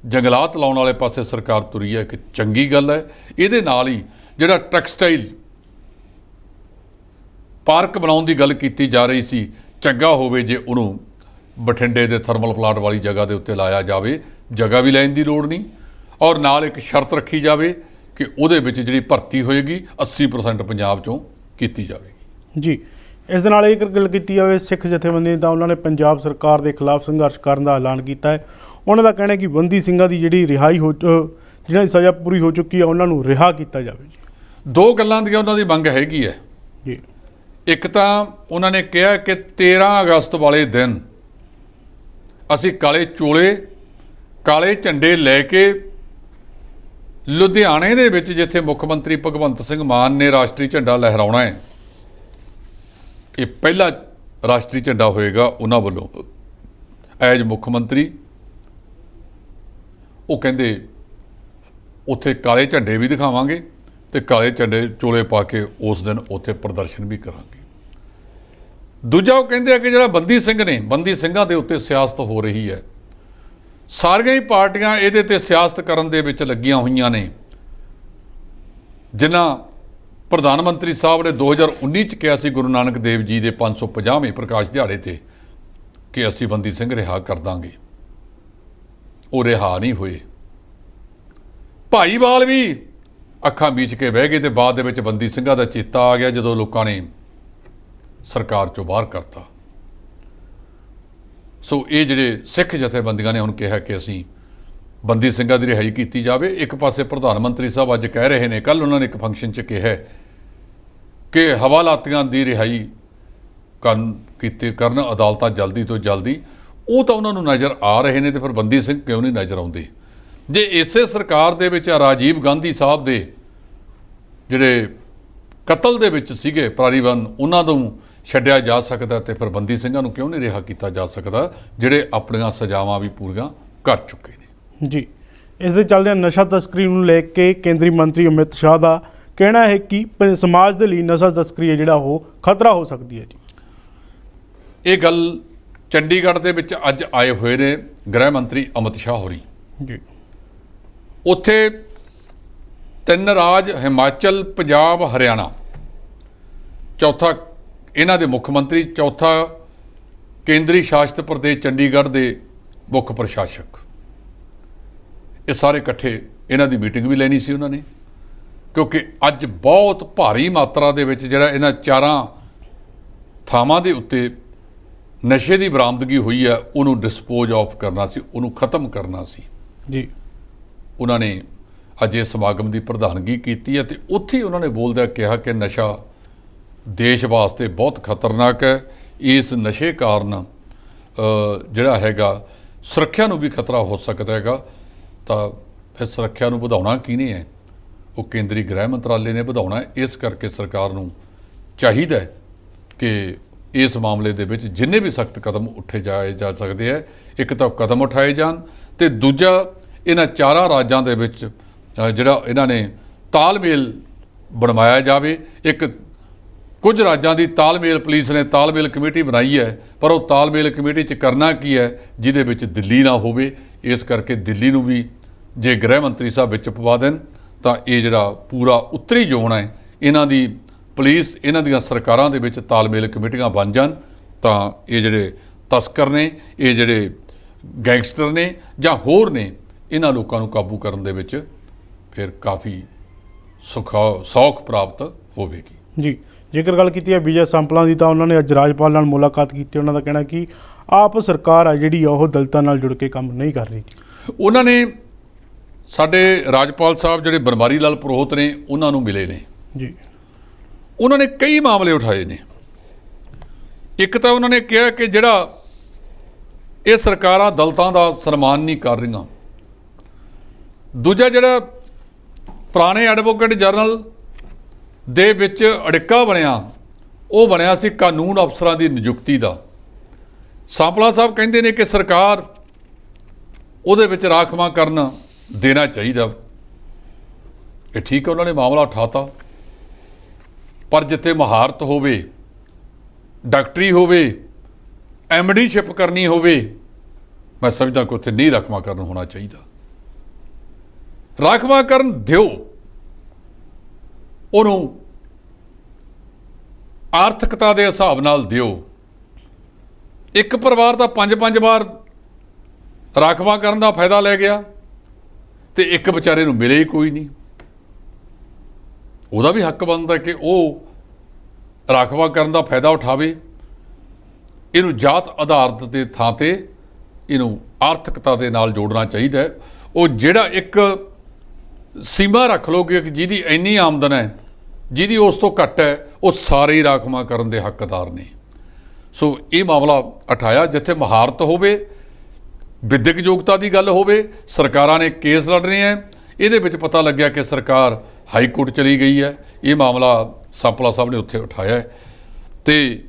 ਜੰਗਲਾਤ ਲਾਉਣ ਵਾਲੇ ਪਾਸੇ ਸਰਕਾਰ ਤੁਰੀ ਹੈ ਕਿ ਚੰਗੀ ਗੱਲ ਹੈ। ਇਹਦੇ ਨਾਲ ਹੀ ਜਿਹੜਾ ਟੈਕਸਟਾਈਲ ਪਾਰਕ ਬਣਾਉਣ ਦੀ ਗੱਲ ਕੀਤੀ ਜਾ ਰਹੀ ਸੀ, ਚੰਗਾ ਹੋਵੇ ਜੇ ਉਹਨੂੰ ਬਠਿੰਡੇ ਦੇ ਥਰਮਲ ਪਲਾਂਟ ਵਾਲੀ ਜਗ੍ਹਾ ਦੇ ਉੱਤੇ ਲਾਇਆ ਜਾਵੇ। ਜਗ੍ਹਾ ਵੀ ਲੈਣ ਦੀ ਲੋੜ ਨਹੀਂ, ਔਰ ਨਾਲ ਇੱਕ ਸ਼ਰਤ ਰੱਖੀ ਜਾਵੇ ਕਿ ਉਹਦੇ ਵਿੱਚ ਜਿਹੜੀ ਭਰਤੀ ਹੋਏਗੀ 80% ਪੰਜਾਬ 'ਚੋਂ ਕੀਤੀ ਜਾਵੇਗੀ। ਜੀ। ਇਸ ਦੇ ਨਾਲ ਇਹ ਗੱਲ ਕੀਤੀ ਜਾਵੇ ਸਿੱਖ ਜਥੇਬੰਦੀ, ਤਾਂ ਉਹਨਾਂ ਨੇ ਪੰਜਾਬ ਸਰਕਾਰ ਦੇ ਖਿਲਾਫ ਸੰਘਰਸ਼ ਕਰਨ ਦਾ ਐਲਾਨ ਕੀਤਾ ਹੈ। ਉਹਨਾਂ ਦਾ ਕਹਿਣਾ ਹੈ ਕਿ ਬੰਦੀ ਸਿੰਘਾਂ ਦੀ ਜਿਹੜੀ ਰਿਹਾਈ ਜਿਹਨਾਂ ਦੀ ਸਜ਼ਾ ਪੂਰੀ ਹੋ ਚੁੱਕੀ ਹੈ ਉਹਨਾਂ ਨੂੰ ਰਿਹਾ ਕੀਤਾ ਜਾਵੇ ਜੀ। 2 ਗੱਲਾਂ ਦੀਆਂ ਉਹਨਾਂ ਦੀ ਮੰਗ ਹੈਗੀ ਹੈ ਜੀ। ਇੱਕ ਤਾਂ ਉਹਨਾਂ ਨੇ ਕਿਹਾ ਕਿ 13 ਅਗਸਤ ਵਾਲੇ ਦਿਨ ਅਸੀਂ ਕਾਲੇ ਚੋਲੇ ਕਾਲੇ ਝੰਡੇ ਲੈ ਕੇ ਲੁਧਿਆਣੇ ਦੇ ਵਿੱਚ ਜਿੱਥੇ ਮੁੱਖ ਮੰਤਰੀ ਭਗਵੰਤ ਸਿੰਘ ਮਾਨ ਨੇ ਰਾਸ਼ਟਰੀ ਝੰਡਾ ਲਹਿਰਾਉਣਾ ਹੈ, ਇਹ ਪਹਿਲਾ ਰਾਸ਼ਟਰੀ ਝੰਡਾ ਹੋਏਗਾ ਉਹਨਾਂ ਵੱਲੋਂ ਐਜ ਮੁੱਖ ਮੰਤਰੀ। ਉਹ ਕਹਿੰਦੇ ਉੱਥੇ ਕਾਲੇ ਝੰਡੇ ਵੀ ਦਿਖਾਵਾਂਗੇ ਤੇ ਕਾਲੇ ਝੰਡੇ ਚੋਲੇ ਪਾ ਕੇ ਉਸ ਦਿਨ ਉੱਥੇ ਪ੍ਰਦਰਸ਼ਨ ਵੀ ਕਰਾਂਗੇ। ਦੂਜਾ ਉਹ ਕਹਿੰਦੇ ਆ ਕਿ ਜਿਹੜਾ ਬੰਦੀ ਸਿੰਘ ਨੇ, ਬੰਦੀ ਸਿੰਘਾਂ ਦੇ ਉੱਤੇ ਸਿਆਸਤ ਹੋ ਰਹੀ ਹੈ, ਸਾਰੀਆਂ ਹੀ ਪਾਰਟੀਆਂ ਇਹਦੇ ਤੇ ਸਿਆਸਤ ਕਰਨ ਦੇ ਵਿੱਚ ਲੱਗੀਆਂ ਹੋਈਆਂ ਨੇ। ਜਿਨ੍ਹਾਂ ਪ੍ਰਧਾਨ ਮੰਤਰੀ ਸਾਹਿਬ ਨੇ 2019 ਚ ਕਿਹਾ ਸੀ ਗੁਰੂ ਨਾਨਕ ਦੇਵ ਜੀ ਦੇ 550ਵੇਂ ਪ੍ਰਕਾਸ਼ ਦਿਹਾੜੇ ਤੇ ਕਿ ਅਸੀਂ ਬੰਦੀ ਸਿੰਘ ਰਿਹਾ ਕਰ ਦਾਂਗੇ, ਉਹ ਰਿਹਾ ਨਹੀਂ ਹੋਏ। ਭਾਈਵਾਲ ਵੀ ਅੱਖਾਂ ਮੀਚ ਕੇ ਬਹਿ ਗਏ ਤੇ ਬਾਅਦ ਦੇ ਵਿੱਚ ਬੰਦੀ ਸਿੰਘਾਂ ਦਾ ਚੇਤਾ ਆ ਗਿਆ ਜਦੋਂ ਲੋਕਾਂ ਨੇ ਸਰਕਾਰ ਚੋਂ ਬਾਹਰ ਕਰਤਾ। ਸੋ ਇਹ ਜਿਹੜੇ ਸਿੱਖ ਜਥੇਬੰਦੀਆਂ ਨੇ ਹੁਣ ਕਿਹਾ ਕਿ ਅਸੀਂ ਬੰਦੀ ਸਿੰਘਾਂ ਦੀ ਰਿਹਾਈ ਕੀਤੀ ਜਾਵੇ। ਇੱਕ ਪਾਸੇ ਪ੍ਰਧਾਨ ਮੰਤਰੀ ਸਾਹਿਬ ਅੱਜ ਕਹਿ ਰਹੇ ਨੇ, ਕੱਲ੍ਹ ਉਹਨਾਂ ਨੇ ਇੱਕ ਫੰਕਸ਼ਨ 'ਚ ਕਿਹਾ ਕਿ ਹਵਾਲਾਤੀਆਂ ਦੀ ਰਿਹਾਈ ਕਰਨ ਅਦਾਲਤਾਂ ਜਲਦੀ ਤੋਂ ਜਲਦੀ। ਉਹ ਤਾਂ ਉਹਨਾਂ ਨੂੰ ਨਜ਼ਰ ਆ ਰਹੇ ਨੇ ਤੇ ਫਿਰ ਬੰਦੀ ਸਿੰਘ ਕਿਉਂ ਨਹੀਂ ਨਜ਼ਰ ਆਉਂਦੇ? ਜੇ ਇਸੇ ਸਰਕਾਰ ਦੇ ਵਿੱਚ ਰਾਜੀਵ ਗਾਂਧੀ ਸਾਹਿਬ ਦੇ ਜਿਹੜੇ ਕਤਲ ਦੇ ਵਿੱਚ ਸੀਗੇ ਪ੍ਰਾਰੀਵਨ, ਉਹਨਾਂ ਨੂੰ ਛੱਡਿਆ ਜਾ ਸਕਦਾ ਤੇ ਫਿਰ ਬੰਦੀ ਸਿੰਘਾਂ ਨੂੰ ਕਿਉਂ ਨਹੀਂ ਰਿਹਾ ਕੀਤਾ ਜਾ ਸਕਦਾ, ਜਿਹੜੇ ਆਪਣੀਆਂ ਸਜ਼ਾਵਾਂ ਵੀ ਪੂਰੀਆਂ ਕਰ ਚੁੱਕੇ ਨੇ? ਜੀ, ਇਸ ਦੇ ਚੱਲਦਿਆਂ ਨਸ਼ਾ ਤਸਕਰੀ ਨੂੰ ਲੈ ਕੇ ਕੇਂਦਰੀ ਮੰਤਰੀ ਅਮਿਤ ਸ਼ਾਹ ਦਾ ਕਹਿਣਾ ਹੈ ਕਿ ਸਮਾਜ ਦੇ ਲਈ ਨਸ਼ਾ ਤਸਕਰੀ ਹੈ ਜਿਹੜਾ ਉਹ ਖਤਰਾ ਹੋ ਸਕਦੀ ਹੈ। ਜੀ, ਇਹ ਗੱਲ ਚੰਡੀਗੜ੍ਹ ਦੇ ਵਿੱਚ ਅੱਜ ਆਏ ਹੋਏ ਨੇ ਗ੍ਰਹਿ ਮੰਤਰੀ ਅਮਿਤ ਸ਼ਾਹ ਹੋਰੀ। ਜੀ, ਉੱਥੇ 3 ਰਾਜ ਹਿਮਾਚਲ, ਪੰਜਾਬ, ਹਰਿਆਣਾ, ਚੌਥਾ ਇਹਨਾਂ ਦੇ ਮੁੱਖ ਮੰਤਰੀ, ਚੌਥਾ ਕੇਂਦਰੀ ਸ਼ਾਸਿਤ ਪ੍ਰਦੇਸ਼ ਚੰਡੀਗੜ੍ਹ ਦੇ ਮੁੱਖ ਪ੍ਰਸ਼ਾਸਕ, ਇਹ ਸਾਰੇ ਇਕੱਠੇ ਇਹਨਾਂ ਦੀ ਮੀਟਿੰਗ ਵੀ ਲੈਣੀ ਸੀ ਉਹਨਾਂ ਨੇ, ਕਿਉਂਕਿ ਅੱਜ ਬਹੁਤ ਭਾਰੀ ਮਾਤਰਾ ਦੇ ਵਿੱਚ ਜਿਹੜਾ ਇਹਨਾਂ 4 ਥਾਵਾਂ ਦੇ ਉੱਤੇ ਨਸ਼ੇ ਦੀ ਬਰਾਮਦਗੀ ਹੋਈ ਹੈ ਉਹਨੂੰ ਡਿਸਪੋਜ਼ ਆਫ ਕਰਨਾ ਸੀ, ਉਹਨੂੰ ਖਤਮ ਕਰਨਾ ਸੀ। ਜੀ, ਉਹਨਾਂ ਨੇ ਅੱਜ ਇਸ ਸਮਾਗਮ ਦੀ ਪ੍ਰਧਾਨਗੀ ਕੀਤੀ ਹੈ ਤੇ ਉੱਥੇ ਉਹਨਾਂ ਨੇ ਬੋਲਦਿਆਂ ਕਿਹਾ ਕਿ ਨਸ਼ਾ ਦੇਸ਼ ਵਾਸਤੇ ਬਹੁਤ ਖਤਰਨਾਕ ਹੈ। ਇਸ ਨਸ਼ੇ ਕਾਰਨ ਜਿਹੜਾ ਹੈਗਾ ਸੁਰੱਖਿਆ ਨੂੰ ਵੀ ਖਤਰਾ ਹੋ ਸਕਦਾ ਹੈਗਾ। ਤਾਂ ਫਿਰ ਸੁਰੱਖਿਆ ਨੂੰ ਵਧਾਉਣਾ ਕਿਹਨੇ ਹੈ? ਉਹ ਕੇਂਦਰੀ ਗ੍ਰਹਿ ਮੰਤਰਾਲੇ ਨੇ ਵਧਾਉਣਾ ਹੈ। ਇਸ ਕਰਕੇ ਸਰਕਾਰ ਨੂੰ ਚਾਹੀਦਾ ਹੈ ਕਿ ਇਸ ਮਾਮਲੇ ਦੇ ਵਿੱਚ ਜਿੰਨੇ ਵੀ ਸਖਤ ਕਦਮ ਉੱਠੇ ਜਾ ਸਕਦੇ ਹੈ, ਇੱਕ ਤਾਂ ਕਦਮ ਉਠਾਏ ਜਾਣ ਤੇ ਦੂਜਾ ਇਹਨਾਂ 4 ਰਾਜਾਂ ਦੇ ਵਿੱਚ ਜਿਹੜਾ ਇਹਨਾਂ ਨੇ ਤਾਲਮੇਲ ਬਣਵਾਇਆ ਜਾਵੇ। ਇੱਕ ਕੁਝ ਰਾਜਾਂ ਦੀ ਤਾਲਮੇਲ, ਪੁਲਿਸ ਨੇ ਤਾਲਮੇਲ ਕਮੇਟੀ ਬਣਾਈ ਹੈ, ਪਰ ਉਹ ਤਾਲਮੇਲ ਕਮੇਟੀ 'ਚ ਕਰਨਾ ਕੀ ਹੈ ਜਿਹਦੇ ਵਿੱਚ ਦਿੱਲੀ ਨਾ ਹੋਵੇ। ਇਸ ਕਰਕੇ ਦਿੱਲੀ ਨੂੰ ਵੀ ਜੇ ਗ੍ਰਹਿ ਮੰਤਰੀ ਸਾਹਿਬ ਵਿੱਚ ਪਵਾ ਦੇਣ ਤਾਂ ਇਹ ਜਿਹੜਾ ਪੂਰਾ ਉੱਤਰੀ ਜ਼ੋਨ ਹੈ, ਇਹਨਾਂ ਦੀ ਪੁਲਿਸ, ਇਹਨਾਂ ਦੀਆਂ ਸਰਕਾਰਾਂ ਦੇ ਵਿੱਚ ਤਾਲਮੇਲ ਕਮੇਟੀਆਂ ਬਣ ਜਾਣ ਤਾਂ ਇਹ ਜਿਹੜੇ ਤਸਕਰ ਨੇ, ਇਹ ਜਿਹੜੇ ਗੈਂਗਸਟਰ ਨੇ ਜਾਂ ਹੋਰ ਨੇ, ਇਹਨਾਂ ਲੋਕਾਂ ਨੂੰ ਕਾਬੂ ਕਰਨ ਦੇ ਵਿੱਚ ਫਿਰ ਕਾਫੀ ਸੌਖ ਪ੍ਰਾਪਤ ਹੋਵੇਗੀ। ਜੀ, ਜੇਕਰ ਗੱਲ ਕੀਤੀ ਹੈ ਵਿਜੇ ਸੰਪਲਾਂ ਦੀ ਤਾਂ ਉਹਨਾਂ ਨੇ ਅੱਜ ਰਾਜਪਾਲ ਨਾਲ ਮੁਲਾਕਾਤ ਕੀਤੀ। ਉਹਨਾਂ ਦਾ ਕਹਿਣਾ ਕਿ ਆਪ ਸਰਕਾਰ ਆ ਜਿਹੜੀ ਉਹ ਦਲਿਤਾਂ ਨਾਲ ਜੁੜ ਕੇ ਕੰਮ ਨਹੀਂ ਕਰ ਰਹੀ। ਉਹਨਾਂ ਨੇ ਸਾਡੇ ਰਾਜਪਾਲ ਸਾਹਿਬ ਜਿਹੜੇ ਬਨਵਾਰੀ ਲਾਲ ਪੁਰੋਹਿਤ ਨੇ ਉਹਨਾਂ ਨੂੰ ਮਿਲੇ ਨੇ। ਜੀ, ਉਹਨਾਂ ਨੇ ਕਈ ਮਾਮਲੇ ਉਠਾਏ ਨੇ। ਇੱਕ ਤਾਂ ਉਹਨਾਂ ਨੇ ਕਿਹਾ ਕਿ ਜਿਹੜਾ ਇਹ ਸਰਕਾਰਾਂ ਦਲਿਤਾਂ ਦਾ ਸਨਮਾਨ ਨਹੀਂ ਕਰ ਰਹੀਆਂ। ਦੂਜਾ ਜਿਹੜਾ ਪੁਰਾਣੇ ਐਡਵੋਕੇਟ ਜਨਰਲ ਦੇ ਵਿੱਚ ਅੜਿੱਕਾ ਬਣਿਆ, ਉਹ ਬਣਿਆ ਸੀ ਕਾਨੂੰਨ ਅਫਸਰਾਂ ਦੀ ਨਿਯੁਕਤੀ ਦਾ। ਸੰਪਲਾ ਸਾਹਿਬ ਕਹਿੰਦੇ ਨੇ ਕਿ ਸਰਕਾਰ ਉਹਦੇ ਵਿੱਚ ਰਾਖਵਾਂਕਰਨ ਦੇਣਾ ਚਾਹੀਦਾ। ਇਹ ਠੀਕ ਹੈ, ਉਹਨਾਂ ਨੇ ਮਾਮਲਾ ਉਠਾਤਾ, ਪਰ ਜਿੱਥੇ ਮਹਾਰਤ ਹੋਵੇ, ਡਾਕਟਰੀ ਹੋਵੇ, ਐਮਡੀਸ਼ਿਪ ਕਰਨੀ ਹੋਵੇ, ਮੈਂ ਸਮਝਦਾ ਕਿ ਉੱਥੇ ਨਹੀਂ ਰਾਖਵਾਂਕਰਨ ਹੋਣਾ ਚਾਹੀਦਾ। ਰਾਖਵਾਂਕਰਨ ਦਿਓ, ਉਹਨੂੰ ਆਰਥਿਕਤਾ ਦੇ ਹਿਸਾਬ ਨਾਲ ਦਿਓ। ਇੱਕ ਪਰਿਵਾਰ ਤਾਂ 5-5 ਵਾਰ ਰਾਖਵਾਂਕਰਨ ਦਾ ਫਾਇਦਾ ਲੈ ਗਿਆ ਤੇ ਇੱਕ ਵਿਚਾਰੇ ਨੂੰ ਮਿਲੇ ਹੀ ਕੋਈ ਨਹੀਂ। ਉਹਦਾ ਵੀ ਹੱਕ ਬਣਦਾ ਕਿ ਉਹ ਰਾਖਵਾਂਕਰਨ ਦਾ ਫਾਇਦਾ ਉਠਾਵੇ। ਇਹਨੂੰ ਜਾਤ ਆਧਾਰਿਤ ਦੇ ਥਾਂ ਤੇ ਇਹਨੂੰ ਆਰਥਿਕਤਾ ਦੇ ਨਾਲ ਜੋੜਨਾ ਚਾਹੀਦਾ ਹੈ। ਉਹ ਜਿਹੜਾ ਇੱਕ ਸੀਮਾ ਰੱਖ ਲਓਗੇ ਕਿ ਜਿਹਦੀ ਇੰਨੀ ਆਮਦਨ ਹੈ, ਜਿਹਦੀ ਉਸ ਤੋਂ ਘੱਟ ਹੈ, ਉਹ ਸਾਰੇ ਹੀ ਰਾਖਵਾਂਕਰਨ ਦੇ ਹੱਕਦਾਰ ਨੇ। ਸੋ ਇਹ ਮਾਮਲਾ ਉਠਾਇਆ ਜਿੱਥੇ ਮਹਾਰਤ ਹੋਵੇ, ਵਿਦਿਅਕ ਯੋਗਤਾ ਦੀ ਗੱਲ ਹੋਵੇ, ਸਰਕਾਰਾਂ ਨੇ ਕੇਸ ਲੜਨੇ ਹੈ। ਇਹਦੇ ਵਿੱਚ ਪਤਾ ਲੱਗਿਆ ਕਿ ਸਰਕਾਰ ਹਾਈ ਕੋਰਟ ਚਲੀ ਗਈ ਹੈ। ਇਹ ਮਾਮਲਾ ਸਾਂਪਲਾ ਸਾਹਿਬ ਨੇ ਉੱਥੇ ਉਠਾਇਆ ਹੈ ਤੇ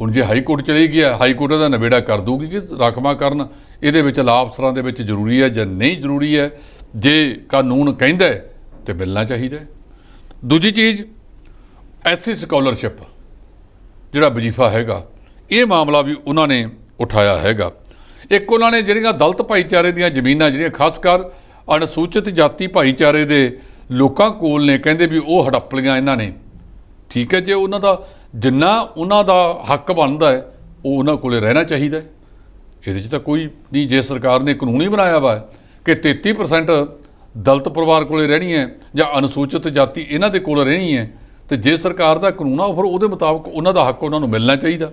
ਹੁਣ ਜੇ ਹਾਈ ਕੋਰਟ ਚਲੀ ਗਿਆ, ਹਾਈ ਕੋਰਟ ਦਾ ਨਿਬੇੜਾ ਕਰ ਦੂਗੀ ਕਿ ਰਾਖਵਾਂਕਰਨ ਇਹਦੇ ਵਿੱਚ ਲਾਭ ਅਫਸਰਾਂ ਦੇ ਵਿੱਚ ਜ਼ਰੂਰੀ ਹੈ ਜਾਂ ਨਹੀਂ ਜ਼ਰੂਰੀ ਹੈ। ਜੇ ਕਾਨੂੰਨ ਕਹਿੰਦਾ ਤੇ ਮਿਲਣਾ ਚਾਹੀਦਾ। ਦੂਜੀ ਚੀਜ਼, ਐਸਸੀ ਸਕਾਲਰਸ਼ਿਪ ਜਿਹੜਾ ਵਜ਼ੀਫਾ ਹੈਗਾ, ਇਹ ਮਾਮਲਾ ਵੀ ਉਹਨਾਂ ਨੇ ਉਠਾਇਆ ਹੈਗਾ। ਇੱਕ ਉਹਨਾਂ ਨੇ ਜਿਹੜੀਆਂ ਦਲਿਤ ਭਾਈਚਾਰੇ ਦੀਆਂ ਜ਼ਮੀਨਾਂ ਜਿਹੜੀਆਂ ਖਾਸ ਕਰ ਅਨੁਸੂਚਿਤ ਜਾਤੀ ਭਾਈਚਾਰੇ ਦੇ ਲੋਕਾਂ ਕੋਲ ਨੇ, ਕਹਿੰਦੇ ਵੀ ਉਹ ਹੜੱਪ ਲਈਆਂ ਇਹਨਾਂ ਨੇ। ਠੀਕ ਹੈ, ਜੇ ਉਹਨਾਂ ਦਾ ਜਿੰਨਾ ਉਹਨਾਂ ਦਾ ਹੱਕ ਬਣਦਾ ਹੈ ਉਹ ਉਹਨਾਂ ਕੋਲੇ ਰਹਿਣਾ ਚਾਹੀਦਾ। ਇਹਦੇ 'ਚ ਤਾਂ ਕੋਈ ਨਹੀਂ। ਜੇ ਸਰਕਾਰ ਨੇ ਕਾਨੂੰਨ ਹੀ ਬਣਾਇਆ ਵਾ ਕਿ 33% ਦਲਿਤ ਪਰਿਵਾਰ ਕੋਲੇ ਰਹਿਣੀ ਹੈ ਜਾਂ ਅਨੁਸੂਚਿਤ ਜਾਤੀ ਇਹਨਾਂ ਦੇ ਕੋਲ ਰਹਿਣੀ ਹੈ, ਤੇ ਜੇ ਸਰਕਾਰ ਦਾ ਕਾਨੂੰਨ ਆ ਫਿਰ ਉਹਦੇ ਮੁਤਾਬਕ ਉਹਨਾਂ ਦਾ ਹੱਕ ਉਹਨਾਂ ਨੂੰ ਮਿਲਣਾ ਚਾਹੀਦਾ।